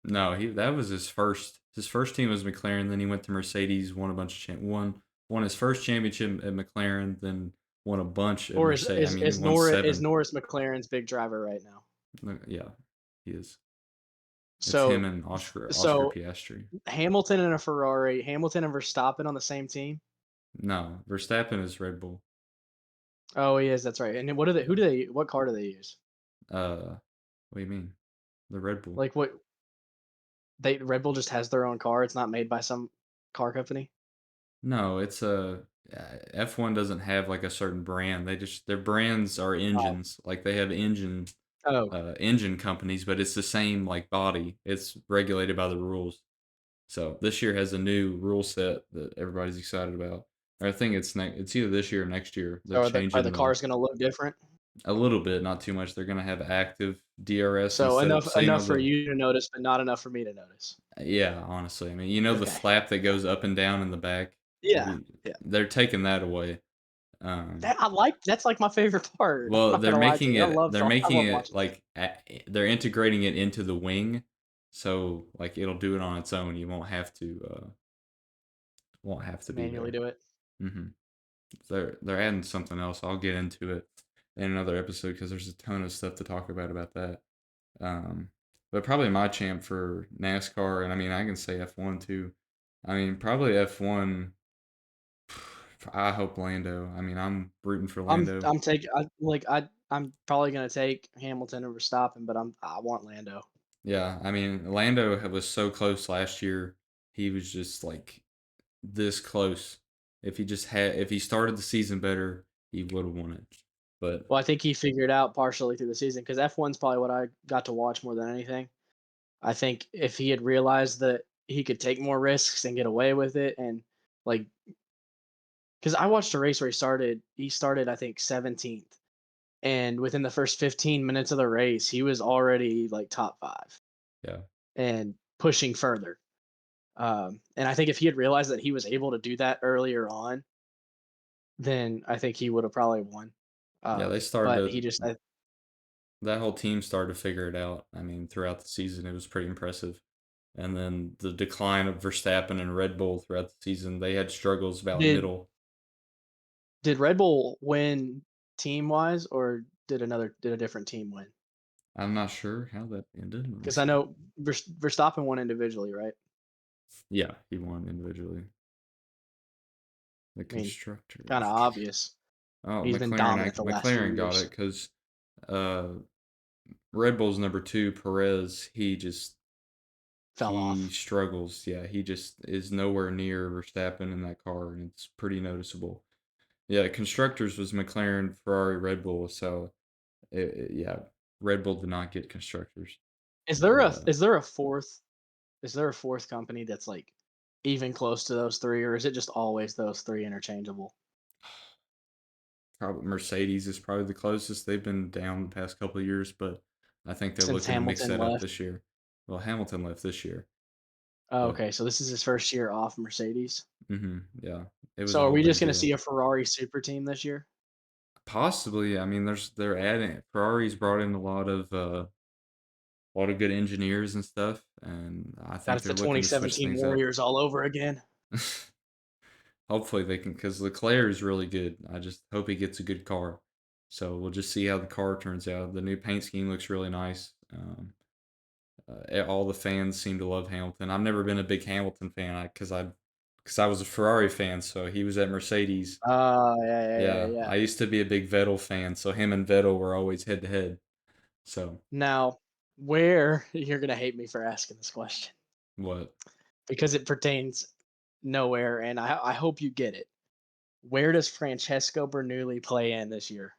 No, he that was his first. His first team was McLaren. Then he went to Mercedes, won a bunch of won his first championship at McLaren. Then won a bunch at Or is Mercedes. I is mean, he is won Norris is 7. Norris McLaren's big driver right now? Yeah, he is. It's him So and Oscar so Piastri. Hamilton and a Ferrari, Hamilton and Verstappen on the same team? No, Verstappen is Red Bull. Oh, he is, that's right. And then what do they who do they what car do they use? What do you mean? The Red Bull. Like what they Red Bull just has their own car, it's not made by some car company? No, it's a F1 doesn't have like a certain brand. They just their brands are Oh. engines. Like they have Oh, engine companies, but it's the same like body. It's regulated by the rules. So this year has a new rule set that everybody's excited about. I think it's either this year or next year. They're so are the changing cars gonna look different? a little bit, not too much. They're gonna have active DRS So instead of same enough of for the you to notice, but not enough for me to notice. yeah, honestly. I mean, the Okay. flap that Yeah. goes up and down in the back. Yeah. Yeah. They're taking that away. That I like that's like my favorite part. I'm Well, not gonna lie to you. they're I making love it watching that. like they're integrating it into the wing, so like it'll do it on its own. You won't have to be Manually there. do it. hmm they're adding something else. I'll get into it in another episode because there's a ton of stuff to talk about that. Um, but probably my champ for NASCAR, and I mean I can say F1 too. I mean probably F1. I hope Lando. I mean I'm rooting for Lando. I'm taking I'm probably gonna take Hamilton over Verstappen, but I want Lando. Yeah, I mean, Lando was so close last year. He was just like this close. If he started the season better, he would have won it. But Well, I think he figured out partially through the season because F1's probably what I got to watch more than anything. I think if he had realized that he could take more risks and get away with it, and like, because I watched a race where he started I think 17th, and within the first 15 minutes of the race, he was already like top five yeah, and pushing further. And I think if he had realized that he was able to do that earlier on, then I think he would have probably won. yeah, they But started he just, that whole team started to figure it out. I mean, throughout the season, it was pretty impressive. And then the decline of Verstappen and Red Bull throughout the season, they had struggles about did middle. did Red Bull win team wise, or did a different team win? I'm not sure how that ended. Let me Because I see. know Verstappen won individually, right? Yeah, he won individually. The I mean, kind of constructors. obvious. Oh, He's been dominant the last few McLaren got years. it because uh, Red Bull's number two, Perez. Fell He off. struggles. Yeah, he just is nowhere near Verstappen in that car, and it's pretty noticeable. Yeah, constructors was McLaren, Ferrari, Red Bull. So yeah, Red Bull did not get constructors. Uh, Is there a fourth company that's like even close to those three, or is it just always those three interchangeable Probably Mercedes is probably the closest. They've been down the past couple of years, but I think they're since looking to mix Hamilton that up left? this year. Well, Hamilton left this year, Oh, but okay, so this is his first year off Mercedes. yeah, it was So a are whole we just big going to see deal. a Ferrari super team this year? Possibly, I mean, they're adding Ferrari's brought in a lot of good engineers and stuff, and I God, think it's they're the looking to switch 2017 things up. Warriors all over again. Hopefully they can, because Leclerc is really good. I just hope he gets a good car. So we'll just see how the car turns out. The new paint scheme looks really nice. All the fans seem to love Hamilton. I've never been a big Hamilton fan because I was a Ferrari fan, so he was at Mercedes. Yeah, yeah, yeah, Yeah, yeah. I used to be a big Vettel fan, so him and Vettel were always head to head. So Now, where you're going to hate me for asking this question what? because it pertains nowhere, and I hope you get it. Where does Francesco Bernoulli play in this year?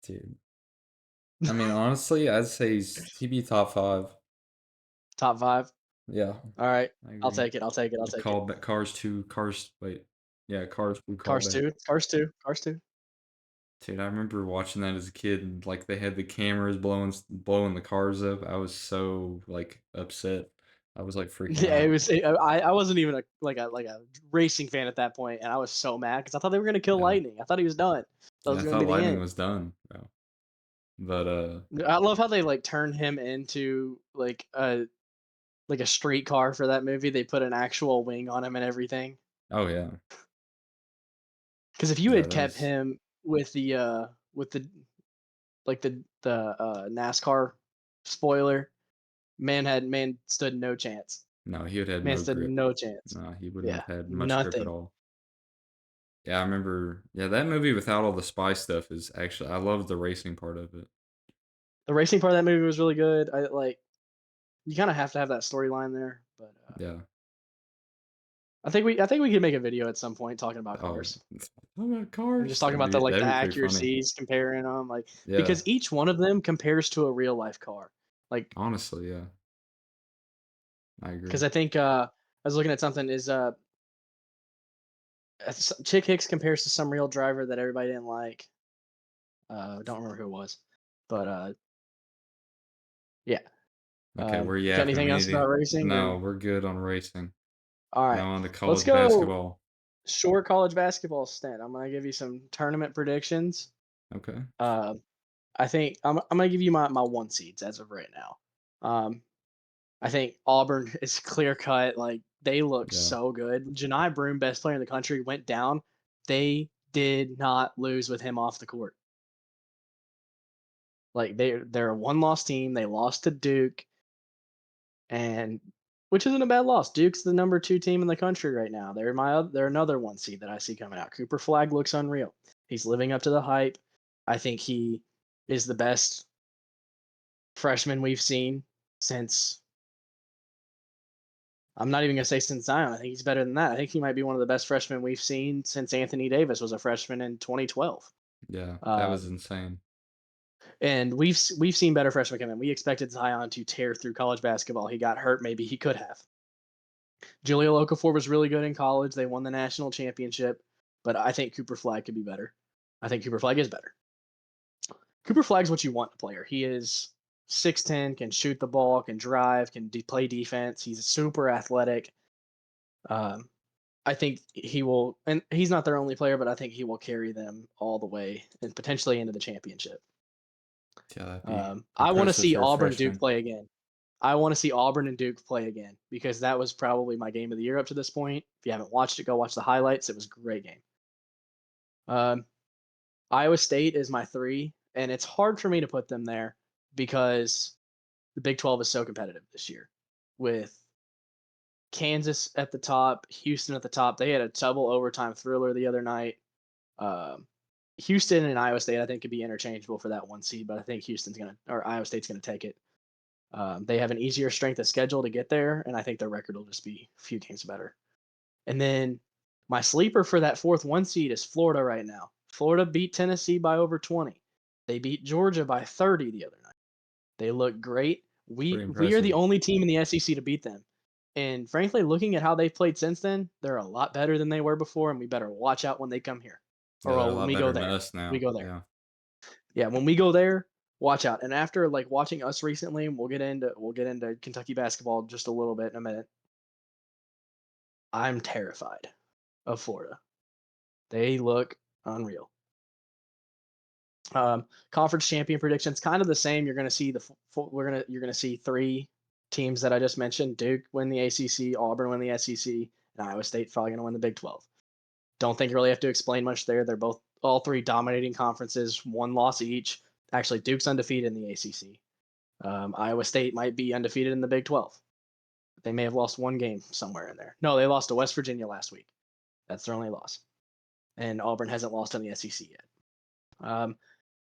Dude. I mean, honestly, I'd say he'd be top 5. Top 5? Yeah, All right. I I'll agree. take it. I'll take it. I'll The take it. call back Cars 2, Cars wait. Yeah, Cars 2 Cars callback. 2. Cars 2. Cars 2. Dude, I remember watching that as a kid and, like, they had the cameras blowing the cars up. I was so, like, upset. I was, like, freaking Yeah, it out. was. I wasn't even a racing fan at that point, and I was so mad because I thought they were gonna kill Yeah. Lightning. I thought he was done. That Yeah, was I gonna be thought the Lightning end. was done, bro. But, I love how they like turned him into like a street car for that movie. They put an actual wing on him and everything. oh, yeah. Because if you Yeah, had that kept was him with the like the NASCAR spoiler, man stood no chance. no, he would have had Man no stood grip. no chance. No, he wouldn't Yeah, have had much grip at nothing. all. Yeah, I remember that movie without all the spy stuff is actually I love the racing part of it. The racing part of that movie was really good. I like you kind of have to have that storyline there, but Yeah. I think we could make a video at some point talking about Oh, cars oh my and just cars! talking about the like the That'd be pretty funny. accuracies, comparing them, like Yeah, because each one of them compares to a real life car. Like honestly, yeah, I because agree. I think I was looking at something is Chick Hicks compares to some real driver that everybody didn't like. Don't remember who it was, but yeah. Okay, we're Got yapping. anything We else need to. about racing or? No, we're good on racing. All right, Now on to let's college go basketball. short college basketball stint. I'm gonna give you some tournament predictions. Okay. Uh, I think I'm gonna give you my one seeds as of right now. Um, I think Auburn is clear cut. Like they look Yeah. so good. Janai Broom, best player in the country, went down. They did not lose with him off the court. Like they're a one loss team. They lost to Duke, and which isn't a bad loss. Duke's the number 2 team in the country right now. They're another one seed that I see coming out. Cooper Flag looks unreal. He's living up to the hype. I think he is the best freshman we've seen since. I'm not even gonna say since Zion. I think he's better than that. I think he might be one of the best freshmen we've seen since Anthony Davis was a freshman in 2012. Yeah, that was Um, insane. and we've seen better freshmen come in. We expected Zion to tear through college basketball. He got hurt. Maybe he could have. Julio Okafor was really good in college. They won the national championship, but I think Cooper Flag could be better. I think Cooper Flag is better. Cooper Flag's what you want in a player. He is 6'10", can shoot the ball, can drive, can play defense. He's super athletic. Um, I think he will, and he's not their only player, but I think he will carry them all the way and potentially into the championship. Yeah, that'd be I want to impressive see for a Auburn Duke freshman. play again. I want to see Auburn and Duke play again because that was probably my game of the year up to this point. If you haven't watched it, go watch the highlights. It was a great game. Um, Iowa State is my 3, and it's hard for me to put them there because the Big 12 is so competitive this year with Kansas at the top, Houston at the top. They had a double overtime thriller the other night. Um, Houston and Iowa State, I think, could be interchangeable for that 1 seed, but I think Iowa State's gonna take it. They have an easier strength of schedule to get there, and I think their record will just be a few games better. And then my sleeper for that 4th 1 seed is Florida right now. Florida beat Tennessee by over 20. They beat Georgia by 30 the other night. They look great. It's pretty We are the impressive. only team in the SEC to beat them. And frankly, looking at how they've played since then, they're a lot better than they were before, and we better watch out when they come here. Yeah, Or they're a when lot we go better than there. us We now. go there. Yeah. Yeah, when we go there, watch out. And after like watching us recently, we'll get into Kentucky basketball just a little bit in a minute. I'm terrified of Florida. They look unreal. Conference champion predictions kind of the same. You're going to see you're going to see 3 teams that I just mentioned: Duke win the ACC, Auburn win the SEC, and Iowa State probably going to win the Big 12. Don't think you really have to explain much there. They're all 3 dominating conferences, 1 loss each. Actually, Duke's undefeated in the ACC. Iowa State might be undefeated in the Big 12. They may have lost 1 game somewhere in there. No, they lost to West Virginia last week. That's their only loss. And Auburn hasn't lost in the SEC yet.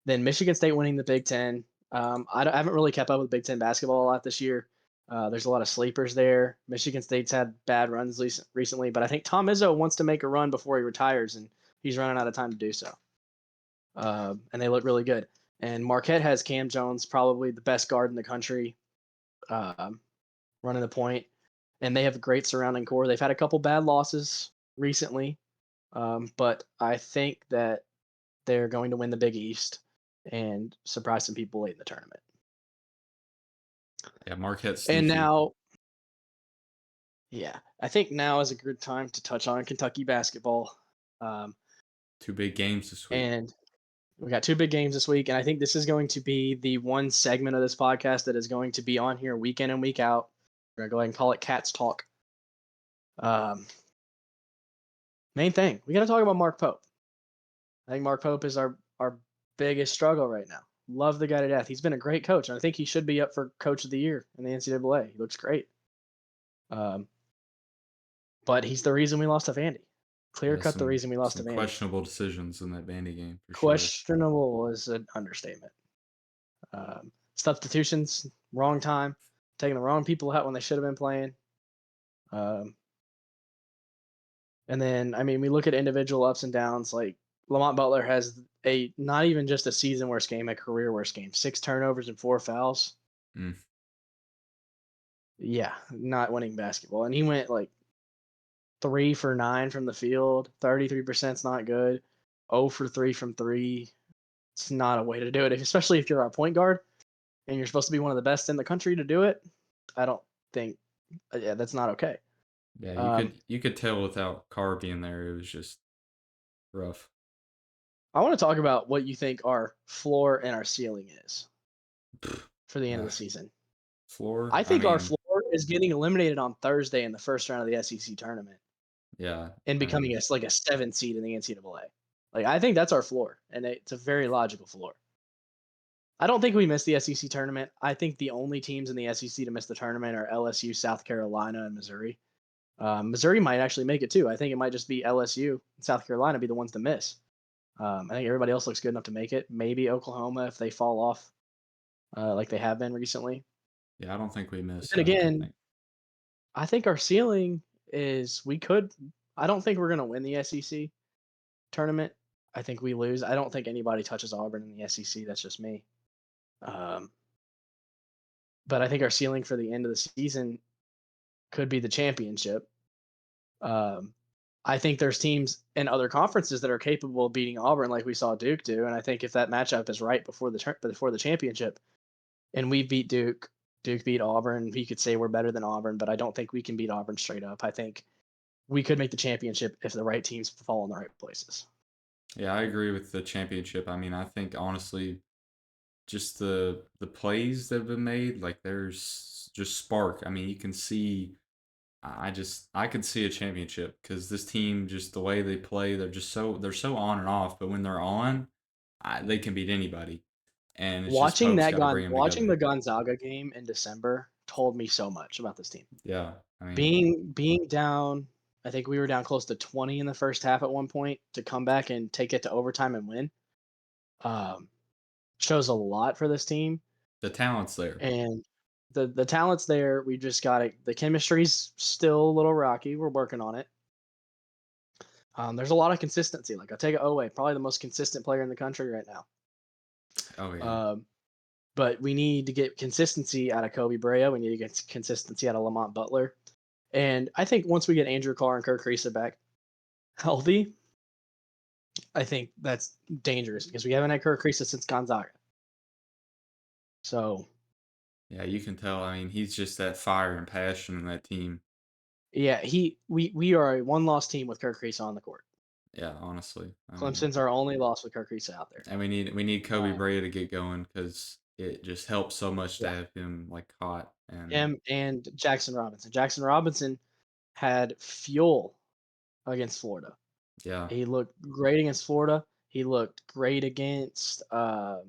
Then Michigan State winning the Big Ten. I haven't really kept up with Big Ten basketball a lot this year. There's a lot of sleepers there. Michigan State's had bad runs recently, but I think Tom Izzo wants to make a run before he retires, and he's running out of time to do so. and they look really good. And Marquette has Cam Jones, probably the best guard in the country, um, running the point, and they have a great surrounding core. They've had a couple bad losses recently, but I think that they're going to win the Big East and surprise some people late in the tournament. Yeah, Marquette's And sneaky. now, yeah, I think now is a good time to touch on Kentucky basketball. Um, 2 big games this week. and we got two big games this week, and I think this is going to be the one segment of this podcast that is going to be on here week in and week out. We're gonna go ahead and call it Cats Talk. Um, Main thing, we got to talk about Mark Pope. I think Mark Pope is our biggest struggle right now. Love the guy to death. He's been a great coach, and I think he should be up for Coach of the Year in the NCAA. He looks great. Um, but he's the reason we lost to Vandy. Clear Yeah, cut the reason we lost to some Vandy. questionable decisions in that Vandy game for sure. Questionable is an understatement. Substitutions, wrong time, taking the wrong people out when they should have been playing. Um, and then, I mean, we look at individual ups and downs. Like Lamont Butler has a not even just a season worst game, a career worst game. 6 turnovers and 4 fouls. Mm. Yeah, not winning basketball. And he went like 3 for 9 from the field. 33% is not good. 0 for 3 from three. It's not a way to do it, especially if you're our point guard and you're supposed to be one of the best in the country to do it. I don't think, yeah, that's not okay. Yeah, Um, you could tell without Carr being there, it was just rough. I want to talk about what you think our floor and our ceiling is for the end of Uh, the season. floor, I I think our mean, floor is getting eliminated on Thursday in the first round of the SEC tournament yeah, and I becoming mean, like a 7 seed in the NCAA. Like I think that's our floor, and it's a very logical floor. I don't think we missed the SEC tournament. I think the only teams in the SEC to miss the tournament are LSU, South Carolina, and Missouri. Missouri might actually make it too. I think it might just be LSU and South Carolina be the ones to miss. I think everybody else looks good enough to make it. Maybe Oklahoma if they fall off, like they have been recently. yeah, I don't think we But miss. then again, I think our ceiling is we could. I don't think we're going to win the SEC tournament. I think we lose. I don't think anybody touches Auburn in the SEC. That's just me. Um, but I think our ceiling for the end of the season could be the championship. Um, I think there's teams in other conferences that are capable of beating Auburn, like we saw Duke do. And I think if that matchup is right before the championship, and we beat Duke, Duke beat Auburn, we could say we're better than Auburn. But I don't think we can beat Auburn straight up. I think we could make the championship if the right teams fall in the right places. Yeah, I agree with the championship. I mean, I think honestly, just the plays that have been made, like there's just spark. I mean, you can see. I could see a championship because this team, just the way they play, they're so on and off. But when they're on, they can beat anybody, and it's just Pope's got to bring them Watching together. the Gonzaga game in December told me so much about this team. Yeah, I mean, Being down, I think we were down close to 20 in the first half at one point to come back and take it to overtime and win. Um, Shows a lot for this team, the talent's there. and the talent's there. We just got it. The chemistry's still a little rocky. We're working on it. There's a lot of consistency. Like Otega Owe, probably the most consistent player in the country right now. Oh yeah, Um, but we need to get consistency out of Kobe Brea. We need to get consistency out of Lamont Butler. And I think once we get Andrew Carr and Kirk Risa back healthy, I think that's dangerous because we haven't had Kirk Risa since Gonzaga. So yeah, you can tell. I mean, he's just that fire and passion in that team. yeah, we are a one loss team with Kirk Risa on the court. Yeah, honestly, I mean, Clemson's our only loss with Kirk Risa out there. and we need Kobe Uh, Bryant to get going because it just helps so much to yeah, have him like hot and him and Jackson Robinson. Jackson Robinson had fuel against Florida. yeah, He looked great against Florida. He looked great against, even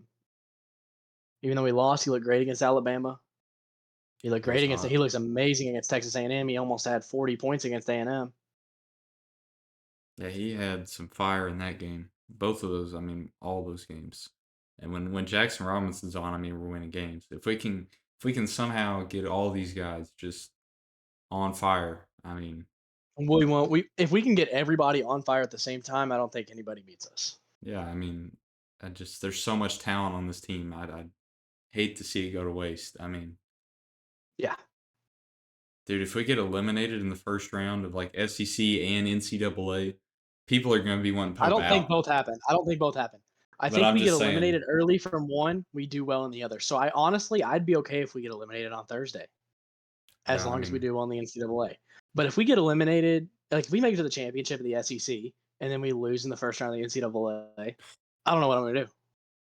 though he lost, he looked great against Alabama. He looked he was great against. hot. He looks amazing against Texas A&M. He almost had 40 points against A&M. Yeah, he had some fire in that game. Both of those, I mean, all those games. And when Jackson Robinson's on, I mean, we're winning games. If we can somehow get all these guys just on fire, I mean, We won't. We if we can get everybody on fire at the same time, I don't think anybody beats us. yeah, I mean, I just there's so much talent on this team. I'd hate to see it go to waste. I mean, Yeah. dude, if we get eliminated in the first round of like SEC and NCAA, people are going to be wanting I Pope don't think out. both happen. I don't think both happen. I But think I'm we get just saying, eliminated early from one, we do well in the other. So I honestly, I'd be okay if we get eliminated on Thursday, as yeah, I long as we mean, do well in the NCAA. But if we get eliminated, like if we make it to the championship of the SEC and then we lose in the first round of the NCAA, I don't know what I'm gonna do.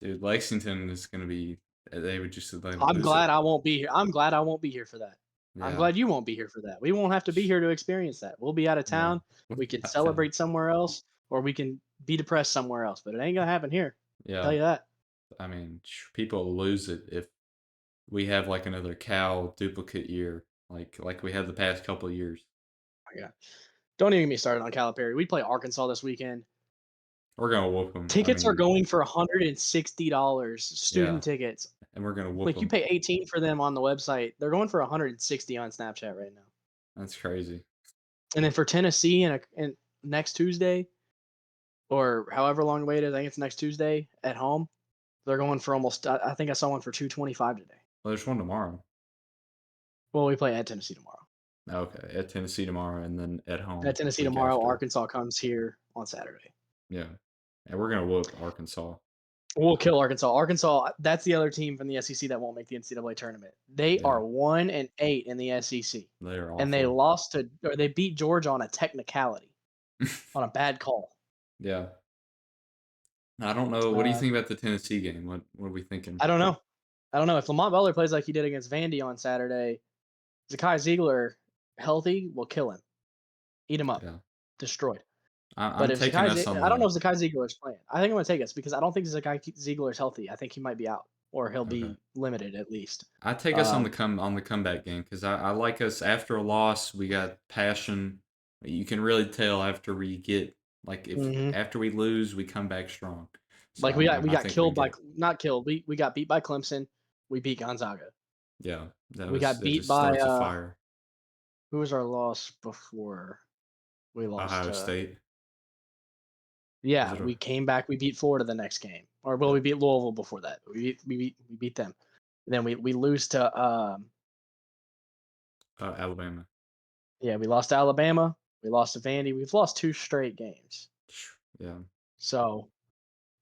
dude, Lexington is going to be. They would just they would I'm lose it. glad I won't be here. I'm glad I won't be here for that. I'm Yeah, glad you won't be here for that. We won't have to be here to experience that. We'll be out of yeah, town. We can celebrate somewhere else, or we can be depressed somewhere else. But it ain't gonna happen here. Tell yeah. you that. I mean, people lose it if we have like another Cal duplicate year, like we have the past couple of years. My God. Don't even get me started on Calipari. We play Arkansas this weekend. We're gonna whoop them. I Tickets are mean, going for $160. yeah, Student tickets. and we're gonna whoop Like you them. pay 18 for them on the website. They're going for 160 on Snapchat right now. That's crazy. And then for Tennessee and next Tuesday or however long the wait is, I think it's next Tuesday at home. They're going for almost. I think I saw one for 225 today. Well, there's one tomorrow. Well, we play at Tennessee tomorrow. Okay, at Tennessee tomorrow, and then at At home Tennessee week tomorrow, after. Arkansas comes here on Saturday. Yeah, and we're gonna whoop Arkansas. We'll kill Arkansas. Arkansas, that's the other team from the SEC that won't make the NCAA tournament. They Yeah, are 1-8 in the SEC, they're and they awful. lost to or they beat Georgia on a technicality, on a bad call. Yeah, I don't know. What do you Uh, think about the Tennessee game? What are we thinking? I don't know. I don't know if Lamont Butler plays like he did against Vandy on Saturday. Zakai Ziegler healthy will kill him, eat him up, Yeah, destroyed. I'm But if taking Zakai, us on I don't know the. if Zakai Ziegler is playing. I think I'm gonna take us because I don't think Zakai Ziegler is healthy. I think he might be out or he'll Okay, be limited at least. I take us on the Um, comeback game because I like us after a loss. We got passion. You can really tell after we get like if mhm. after we lose, we come back strong. So Like we I got think we can killed by get not killed. We got beat by Clemson. We beat Gonzaga. yeah. We got That beat just by starts a fire. who was our loss before we lost Ohio to State was yeah, it? we came back, we beat Florida the next game. Or well, Yeah, we beat Louisville before that. We beat them. Then we lose to Alabama. yeah, we lost to Alabama, we lost to Vandy. We've lost 2 straight games. Yeah, So,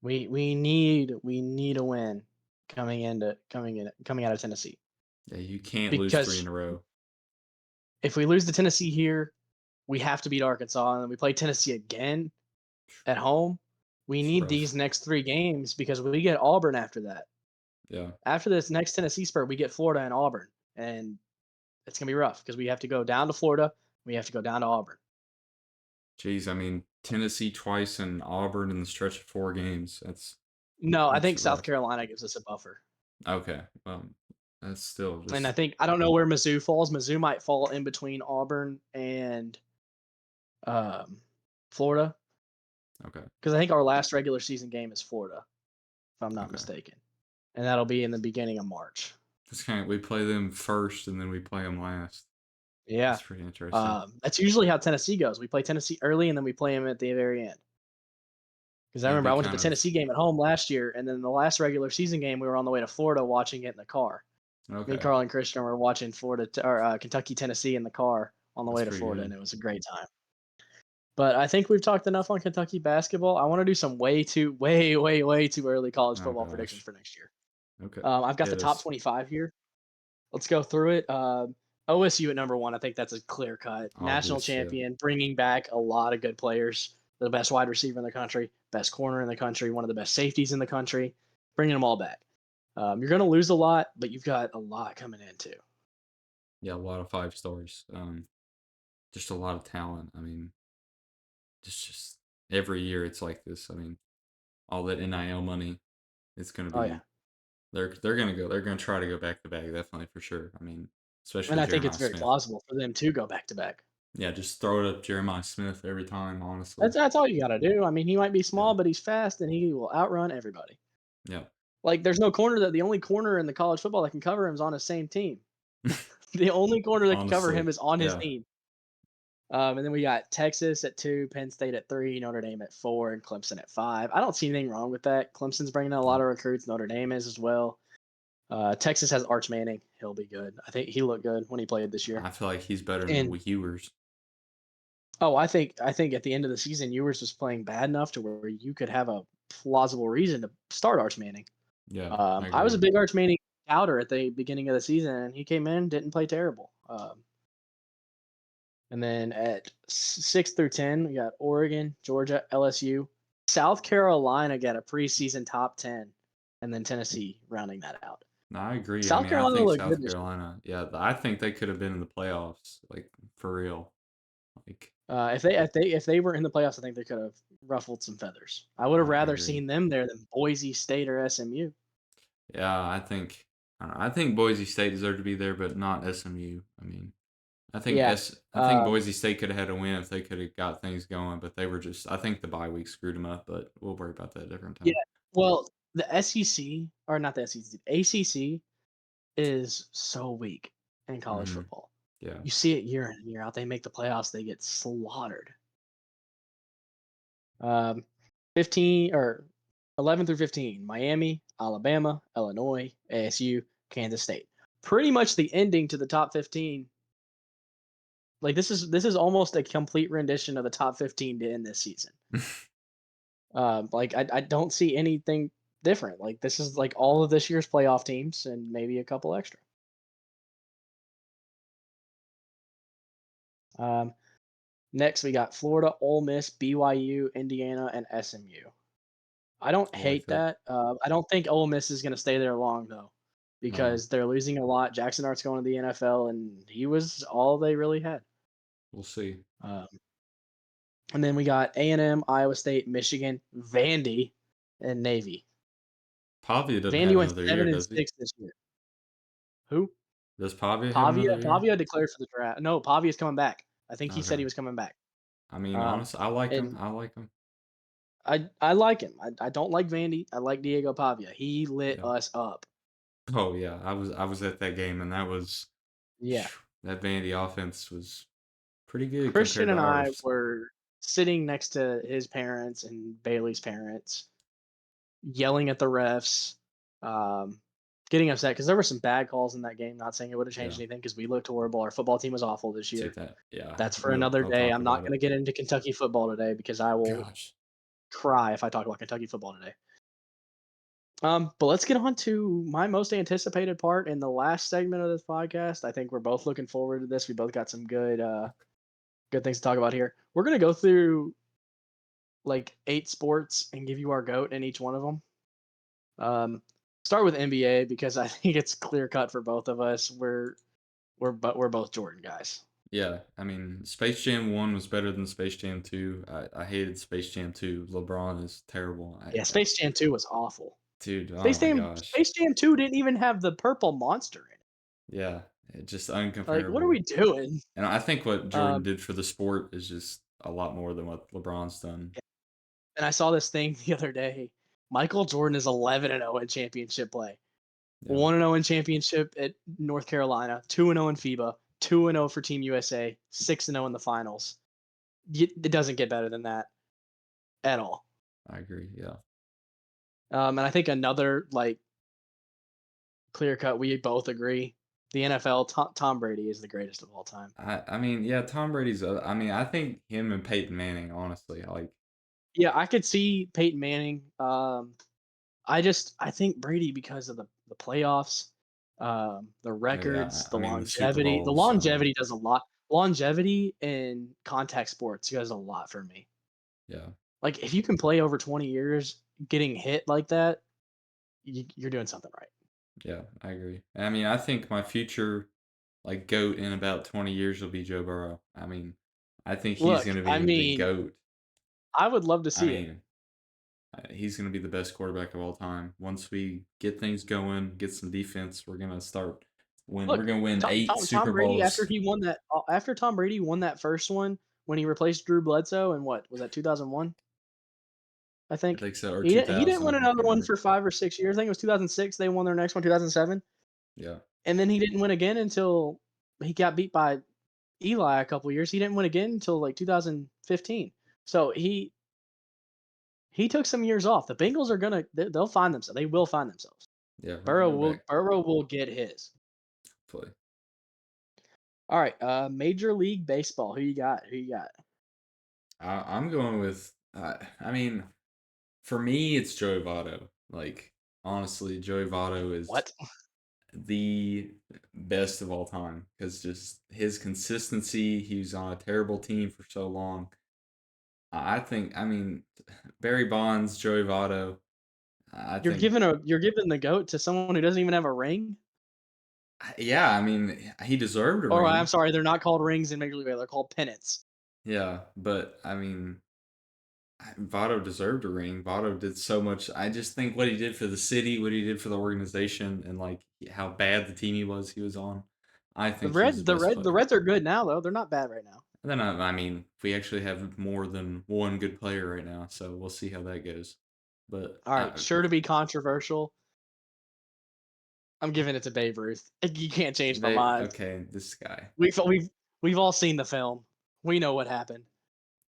we need a win coming out of Tennessee. yeah. You can't lose three in Because a row. if we lose to Tennessee here, we have to beat Arkansas and then we play Tennessee again at home. We It's need rough. these next 3 games because we get Auburn after that. Yeah. After this next Tennessee spurt, we get Florida and Auburn, and it's gonna be rough because we have to go down to Florida, we have to go down to Auburn. Jeez, I mean Tennessee twice and Auburn in the stretch of 4 games. No, I That's think South rough. Carolina gives us a buffer. Okay. That's still And I just think I don't know where Mizzou falls. Mizzou might fall in between Auburn and um, Florida okay. because I think our last regular season game is Florida, if I'm not Okay. mistaken, and that'll be in the beginning of March. That's kind of we play them first and then we play them last. Yeah, That's pretty interesting. that's usually how Tennessee goes. We play Tennessee early, and then we play them at the very end. Because I That'd remember I be went to the kind of Tennessee game at home last year, and then the last regular season game we were on the way to Florida watching it in the car. Me, okay. Carl, and Christian were watching Kentucky, Tennessee in the car on the That's way to pretty Florida, and good. it was a great time. But I think we've talked enough on Kentucky basketball. I want to do some way too early college Oh football predictions gosh. for next year. Okay. I've got the Hit top us. 25 here. Let's go through it. OSU at number one. I think that's a clear cut. National Obvious, yeah. champion, bringing back a lot of good players. The best wide receiver in the country, best corner in the country, one of the best safeties in the country, bringing them all back. You're going to lose a lot, but you've got a lot coming in too. Yeah, a lot of 5 stars. Just a lot of talent. I mean, just every year it's like this. I mean, all that NIL money, it's gonna Oh yeah, be they're gonna try to go back to back, definitely for sure. I mean, especially and with I think it's Jeremiah very Smith. plausible for them to go back to back. Yeah, just throw it up Jeremiah Smith every time, honestly. That's all you got to do. I mean, he might be Yeah. small, but he's fast, and he will outrun everybody. Yeah. Like, there's no corner that the only corner in the college football that can cover him is on his same team. The only corner that can cover him Honestly. is on his Yeah. team. And then we got Texas at 2, Penn State at 3, Notre Dame at 4, and Clemson at 5. I don't see anything wrong with that. Clemson's bringing in a lot Yeah. of recruits. Notre Dame is as well. Texas has Arch Manning. He'll be good. I think he looked good when he played this year. I feel like he's better than And Ewers. I think at the end of the season, Ewers was playing bad enough to where you could have a plausible reason to start Arch Manning. Yeah, I I was a agree. big Arch Manning doubter at the beginning of the season, and he came in, didn't play terrible. And then at 6 through 10, we got Oregon, Georgia, LSU, South Carolina got a preseason top 10, and then Tennessee rounding that out. No, I agree. I South mean, I Carolina think looked good South this year. Carolina, yeah, I think they could have been in the playoffs, like for real. Like, If they were in the playoffs, I think they could have ruffled some feathers. I would have I rather agree. seen them there than Boise State or SMU. Yeah, I think Boise State deserved to be there, but not SMU. I mean, Yeah. I think Um, Boise State could have had a win if they could have got things going, but they were just I think the bye week screwed them up, but we'll worry about that a different yeah. time. Well, the SEC or not the SEC, ACC is so weak in college Mhm. football. Yeah. You see it year in and year out. They make the playoffs, they get slaughtered. Um, 15 or 11 through 15, Miami, Alabama, Illinois, ASU, Kansas State. Pretty much the ending to the top 15. Like this is almost a complete rendition of the top 15 to end this season. Like I don't see anything different. Like this is like all of this year's playoff teams and maybe a couple extra. Um, Next we got Florida, Ole Miss, BYU, Indiana, and SMU. I don't I like hate that. that. I don't think Ole Miss is going to stay there long though, No, because they're losing a lot. Jackson Art's going to the NFL, and he was all they really had. we'll see. Um, and then we got A&M, Iowa State, Michigan, Vandy, and Navy. Pavia doesn't Vandy have went another year, seven and does he? six this year. Who? Does Pavia have Pavia. another year? Pavia declared for the draft. No, Pavia's coming back. I think he said Okay. he was coming back. I mean, Um, honestly, I like him. and I like him. I like him. I don't like Vandy. I like Diego Pavia. He lit Yeah. us up. Oh yeah, I was at that game, and that was Yeah. that Vandy offense was pretty good Christian compared to and I ours. were sitting next to his parents and Bailey's parents, yelling at the refs, um, getting upset because there were some bad calls in that game. Not saying it would have changed Yeah, anything because we looked horrible. Our football team was awful this see year. that. Yeah, That's for another we'll day. talk I'm not about going it. to get into Kentucky football today because I will Gosh. cry if I talk about Kentucky football today. But let's get on to my most anticipated part in the last segment of this podcast. I think we're both looking forward to this. We both got some good things to talk about here. We're gonna go through like 8 sports and give you our goat in each one of them. Um, Start with NBA because I think it's clear cut for both of us. We're both Jordan guys. Yeah, I mean, Space Jam 1 was better than Space Jam 2. I hated Space Jam 2. LeBron is terrible. Yeah, Space Jam 2 was awful. Dude, oh Space my Jam gosh. Space Jam 2 didn't even have the purple monster in it. Yeah, just Like, what are uncomparable. we doing? And I think what Jordan Um, did for the sport is just a lot more than what LeBron's done. and I saw this thing the other day. Michael Jordan is 11-0 in championship play. Yeah, 1-0 in championship at North Carolina, 2-0 in FIBA, 2-0 for Team USA, 6-0 in the finals. It doesn't get better than that at all. I agree. Yeah. And I think another like clear cut, we both agree. The NFL, Tom Brady is the greatest of all time. I mean, yeah, Tom Brady's I mean, I think him and Peyton Manning, honestly, like Yeah, I could see Peyton Manning. I think Brady because of the playoffs, the yeah, records, I the mean the Super longevity. The Bowls, I mean, longevity does a lot. Longevity in contact sports does a lot for me. yeah. Like if you can play over 20 years, getting hit like that, you're doing something right. Yeah, I agree. I mean, I think my future like GOAT in about 20 years will be Joe Burrow. I mean, I think he's Look, going to I be the mean, GOAT. I would love to I see it. mean, he's going to be the best quarterback of all time. Once we get things going, get some defense, we're going to start win. We're Look, going to win Tom, 8 Tom, Tom Super Brady Bowls. after Tom Brady won that first one when he replaced Drew Bledsoe in what was that 2001? I I think think so, or he didn't 2000, win I another can't one remember. for 5 or 6 years. I think it was 2006. They won their next one, 2007, Yeah. and then he didn't win again until he got beat by Eli a couple years. He didn't win again until like 2015. So he took some years off. The Bengals are they'll find themselves. They will find themselves. Yeah, he'll Burrow go will back. Burrow will get his. Play. All right, Major League Baseball. Who you got? Who you got? I'm going with. I mean, for me, it's Joey Votto. Like honestly, Joey Votto is What? the best of all time because just his consistency. He was on a terrible team for so long. I think. I mean, Barry Bonds, Joey Votto. I think. You're giving the goat to someone who doesn't even have a ring? Yeah, I mean, he deserved a Or I'm ring. sorry, they're not called rings in Major League Baseball. They're called pennants. Yeah, but I mean, Votto deserved a ring. Votto did so much. I just think what he did for the city, what he did for the organization, and like how bad the team he was on. I think he's the best The player. Reds are good now though. They're not bad right now. And then I mean, we actually have more than one good player right now, so we'll see how that goes. But All right, sure to be controversial. I'm giving it to Babe Ruth. You can't change my mind. okay, this guy. We've all seen the film. We know what happened.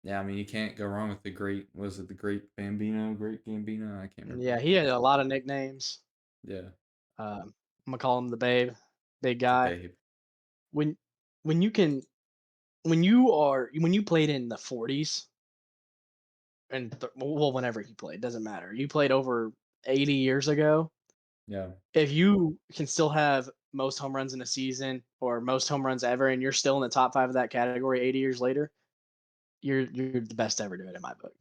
Yeah, I mean, you can't go wrong with the great. Was it the great Bambino? Great Gambino? I can't remember. Yeah, he had a lot of nicknames. Yeah, I'm gonna call him the Babe, big the guy. Babe. When when you can when you played in the 40s and well, whenever he played, doesn't matter. You played over 80 years ago. Yeah, If you can still have most home runs in a season or most home runs ever, and you're still in the top 5 of that category 80 years later, you're the best to ever do it in my book.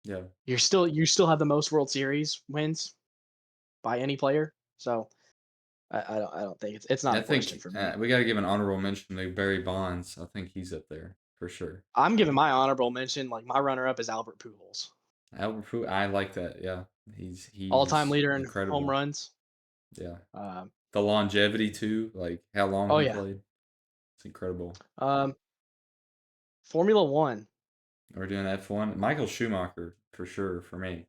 yeah. You still have the most World Series wins by any player. So I don't think it's not I a question think for me. we got to give an honorable mention to Barry Bonds. I think he's up there for sure. I'm giving my honorable mention. Like my runner up is Albert Pujols, Albert Pu I like that. Yeah, he all time was leader in home incredible. runs. Yeah, Um, the longevity too, like how long oh he yeah, played. It's incredible. um, Formula One. We're doing F1. Michael Schumacher for sure for me.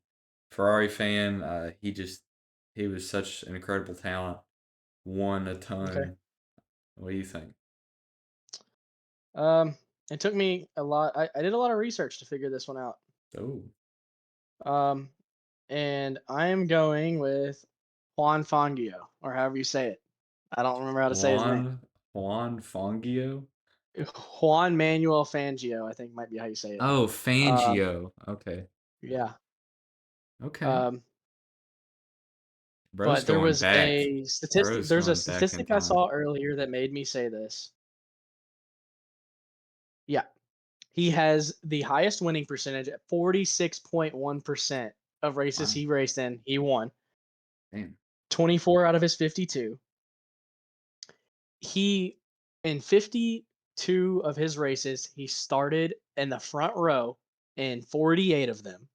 Ferrari fan. He was such an incredible talent. Won a Okay. ton. What do you think? Um, it took me a lot. I did a lot of research to figure this one out. Oh, Um, and I am going with Juan Fangio, or however you say it. I don't remember how to say his name. Juan Fangio. Juan Manuel Fangio, I think might be how you say it. Oh, Um, Fangio. Okay, yeah. okay. Um, Bro's but there going was back. a statistic. Bro's There's a going back in statistic I time. saw earlier that made me say this. Yeah, he has the highest winning percentage at 46.1% of races Wow. he raced in. He won Damn. 24 out of his 52. He in 52 of his races, he started in the front row in 48 of them.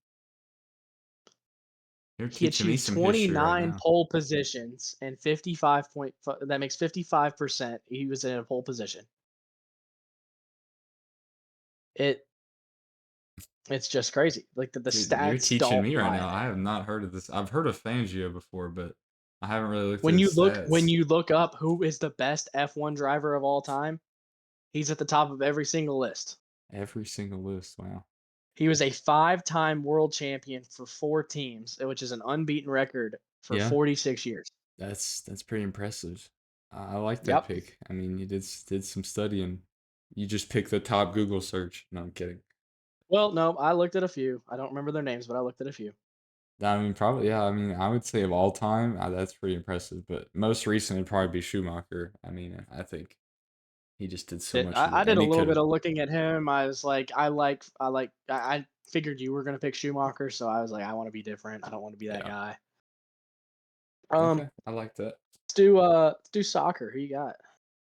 You're He teaching me achieved some history right 29 now. pole positions and 55 point that makes 55% he was in a pole position. It it's just crazy. Like the Dude, you're stats teaching don't me right lie now. I there. have not heard of this. I've heard of Fangio before, but I haven't really looked at When his when stats. you look up who is the best F1 driver of all time, he's at the top of every single list. Every single list. Wow. He was a 5-time world champion for 4 teams, which is an unbeaten record for Yeah, 46 years. that's pretty impressive. I like that Yep. pick. I mean, you did some studying. You just picked the top Google search. No, I'm kidding. Well, no, I looked at a few. I don't remember their names, but I looked at a few. I mean, probably yeah. I mean, I would say of all time, that's pretty impressive. But most recent would probably be Schumacher. I mean, I think he just did so much, I did and a he little could bit have. of looking at him. I was like, I figured you were gonna pick Schumacher, so I was like, I want to be different. I don't want to be that Yeah. guy. Okay, I like that. Let's do soccer. Who you got?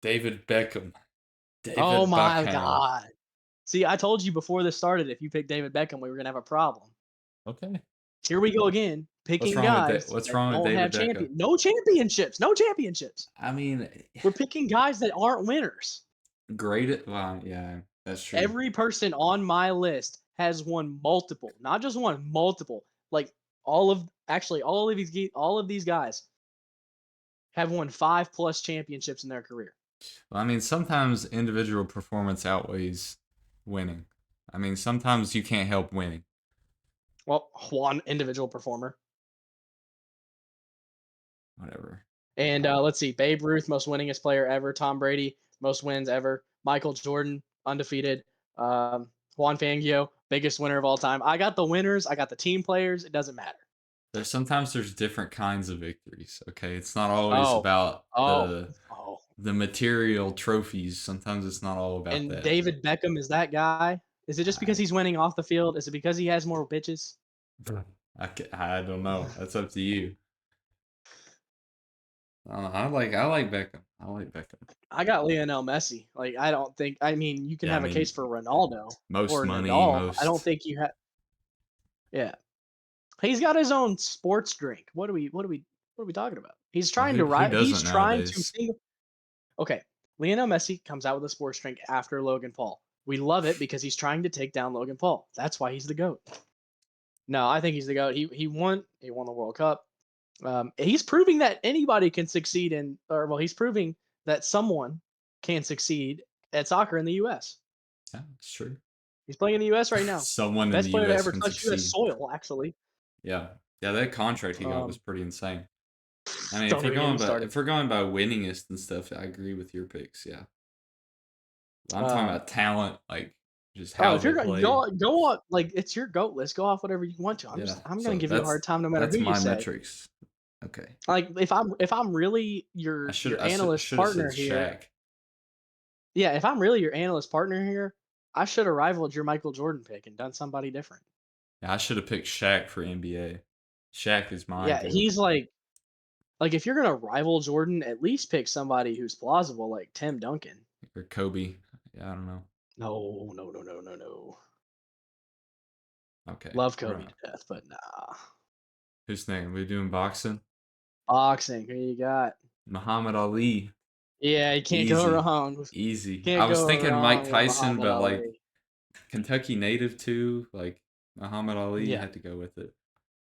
David Beckham. Oh David my Beckham. god. See, I told you before this started, if you picked David Beckham, we were gonna have a problem. Okay. Here we go again, What's picking wrong with that? guys What's that wrong with don't have David Beckham? no championships, no championships. I mean, We're picking guys that aren't winners. great at well, yeah, that's true. Every person on my list has won multiple, not just one, multiple. Like all of these guys have won 5+ championships in their career. Well, I mean, sometimes individual performance outweighs winning. I mean, sometimes you can't help winning. Well, one individual performer. Whatever. And let's see, Babe Ruth, most winningest player ever. Tom Brady, most wins ever. Michael Jordan, undefeated. Juan Fangio, biggest winner of all time. I got the winners. I got the team players. It doesn't matter. There's different kinds of victories. Okay, it's not always Oh, about oh, the oh. the material trophies. Sometimes it's not all about And that. David Beckham is that guy. Is it just because I he's winning off the field? Is it because he has more bitches? I don't know. That's up to you. I don't know. I like Beckham. I like Beckham. I got Lionel Messi. Like, I don't think. I mean, you can Yeah, I have a mean, case for Ronaldo most or money, Nadal. I don't most. think you have. Yeah, he's got his own sports drink. What are we talking about? He's Well, trying who to who ride. He's doesn't trying to nowadays? single. Okay, Lionel Messi comes out with a sports drink after Logan Paul. We love it because he's trying to take down Logan Paul. That's why he's the goat. No, I think he's the goat. He won. He won the World Cup. He's proving that anybody can succeed in, or well, he's proving that someone can succeed at soccer in the U.S. Yeah, it's true. He's playing in the U.S. right now. Someone in the Best player to U.S. ever can touch U.S. succeed. soil, actually. Yeah, yeah. That contract he got was Um, pretty insane. I mean, don't even get me started. if we're going by winningest and stuff, I agree with your picks. Yeah, I'm talking Um, about talent, like just oh, how if they you're going play. go on, like it's your goat list. Go off whatever you want to. Yeah, I'm gonna so give you a hard time no matter that's who you my say. metrics. Okay, Like if I'm really your I analyst should have said partner here, Shaq. yeah, if I'm really your analyst partner here, I should have rivaled your Michael Jordan pick and done somebody different. Yeah, I should have picked Shaq for NBA. Shaq is my Yeah, goat. he's like if you're gonna rival Jordan, at least pick somebody who's plausible, like Tim Duncan. Or Kobe. Yeah, I don't know. No, no, no, no, no, no. Okay, Love we're Kobe not. to death, but nah. Who's name? We doing boxing? Boxing, who you got? Muhammad Ali. Yeah, you can't go Easy, wrong. easy. I Can't was go thinking Mike wrong with Tyson, Muhammad but like Ali. Kentucky native too, like Muhammad Ali, you Yeah, had to go with it.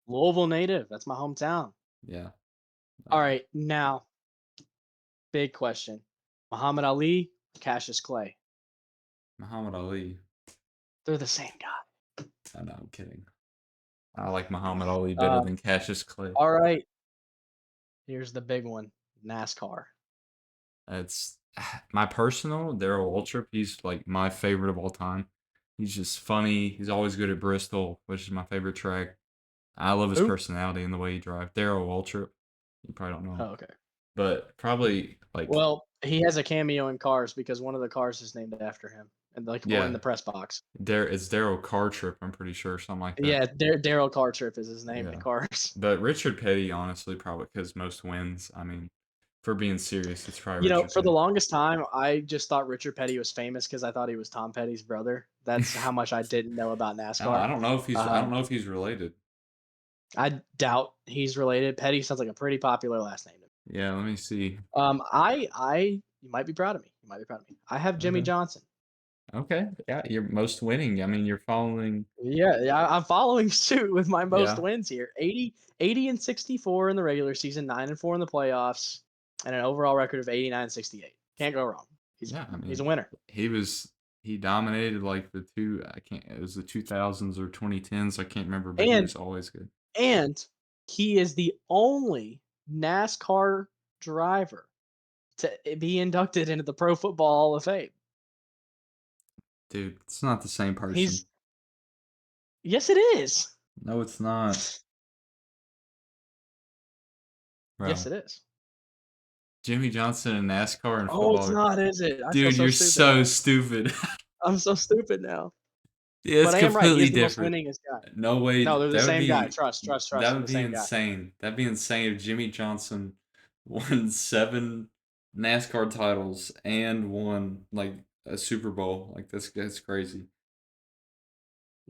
Louisville native. That's my hometown. Yeah. All Uh, right, now big question: Muhammad Ali, Cassius Clay. Muhammad Ali. They're the same guy. I know, I'm kidding. I like Muhammad Ali better Um, than Cassius Clay. all right, here's the big one: NASCAR. It's my personal Daryl Waltrip. He's like my favorite of all time. He's just funny. He's always good at Bristol, which is my favorite track. I love his Who? personality and the way he drives. Daryl Waltrip. You probably don't know Oh, him, okay. but probably like Well, he has a cameo in Cars because one of the cars is named after him, and like or in yeah, the press box. It's Daryl Cartrip. I'm pretty sure something like that. Yeah, Daryl Cartrip is his name in Yeah, Cars. but Richard Petty, honestly, probably because most wins. I mean, for being serious, it's probably You know, Richard for the Petty. longest time, I just thought Richard Petty was famous because I thought he was Tom Petty's brother. That's how much I didn't know about NASCAR. I don't Um, know if he's related. I doubt he's related. Petty sounds like a pretty popular last name. Yeah, let me see. You might be proud of me. You might be proud of me. I have Jimmy Okay. Johnson. Okay. Yeah, you're most winning. I mean, you're following. Yeah, yeah, I'm following suit with my most Yeah. wins here. 80 and 64 in the regular season, 9 and 4 in the playoffs, and an overall record of 89 and 68. Can't go wrong. He's Yeah. I he's a mean, winner. he dominated like I can't, it was the 2000s or 2010s. I can't remember, but he And was always good. and he is the only NASCAR driver to be inducted into the Pro Football Hall of Fame. Dude, it's not the same person. He's Yes, it is. No, it's not. Yes, Bro. it is. Jimmy Johnson in NASCAR and Oh, it's football. not, is it? I feel Dude, so you're stupid so now. stupid. I'm so stupid now. Yeah, But it's I am right. He completely is the most different. winningest guy. No way. No, they're the same guy. Trust, trust, That trust. They're would the be same guy. insane. That'd be insane if Jimmy Johnson won 7 NASCAR titles and won like a Super Bowl. Like that's crazy.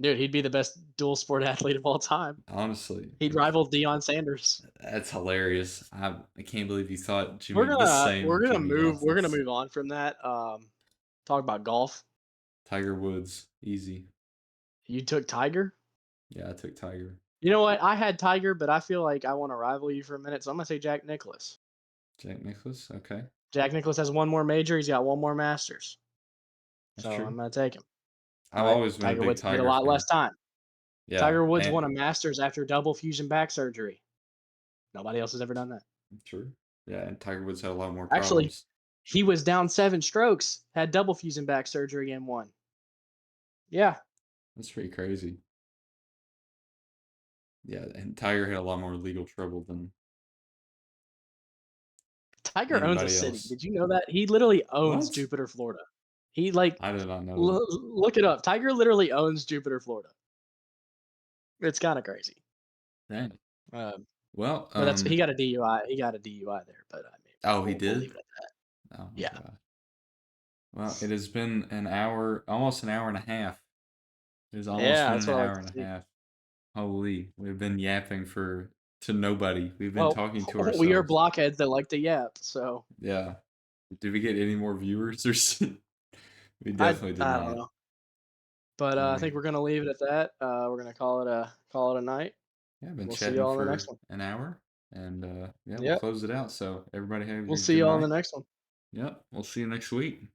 Dude, he'd be the best dual sport athlete of all time. Honestly, He'd like rival Deion Sanders. that's hilarious. I can't believe you thought We're Jimmy the gonna same we're gonna Jimmy move we're gonna Johnson's move on from that. Talk about golf. Tiger Woods easy. You took Tiger. Yeah, I took Tiger. You know what? I had Tiger, but I feel like I want to rival you for a minute, so I'm gonna say Jack Nicklaus. Jack Nicklaus. Okay. Jack Nicklaus has one more major. He's got one more Masters. That's So true. I'm gonna take him. I've But always been a Tiger big Woods played a Tiger lot less fan. time. Yeah, Tiger Woods and won a Masters after double fusion back surgery. Nobody else has ever done that. true. Yeah, and Tiger Woods had a lot more Actually, problems. he was down 7 strokes, had double fusion back surgery, and won. Yeah, That's pretty crazy. Yeah, and Tiger had a lot more legal trouble than Tiger owns a anybody city. else. Did you know that? He literally owns What? Jupiter, Florida. He like I did not know that. look it up. Tiger literally owns Jupiter, Florida. It's kind of crazy. Dang. Um, Well, but that's he got a DUI. He got a DUI there. But I mean, oh, he we'll leave did? it at that. Oh my Yeah, god. Well, it has been an hour, almost an hour and a half. It has almost yeah, been that's an what I like hour to and a see. half. Holy, we've been yapping to nobody. We've been Well, talking to we are ourselves. blockheads that like to yap. So Yeah. Did we get any more viewers or we I definitely did I don't not. know. But Well, I think we're gonna leave it at that. We're gonna call it a night. yeah, I've been We'll see chatting y'all in the next for one. an hour and yeah, we'll Yep. close it out. So everybody have We'll a see good y'all in the night. next one. Yep. We'll see you next week.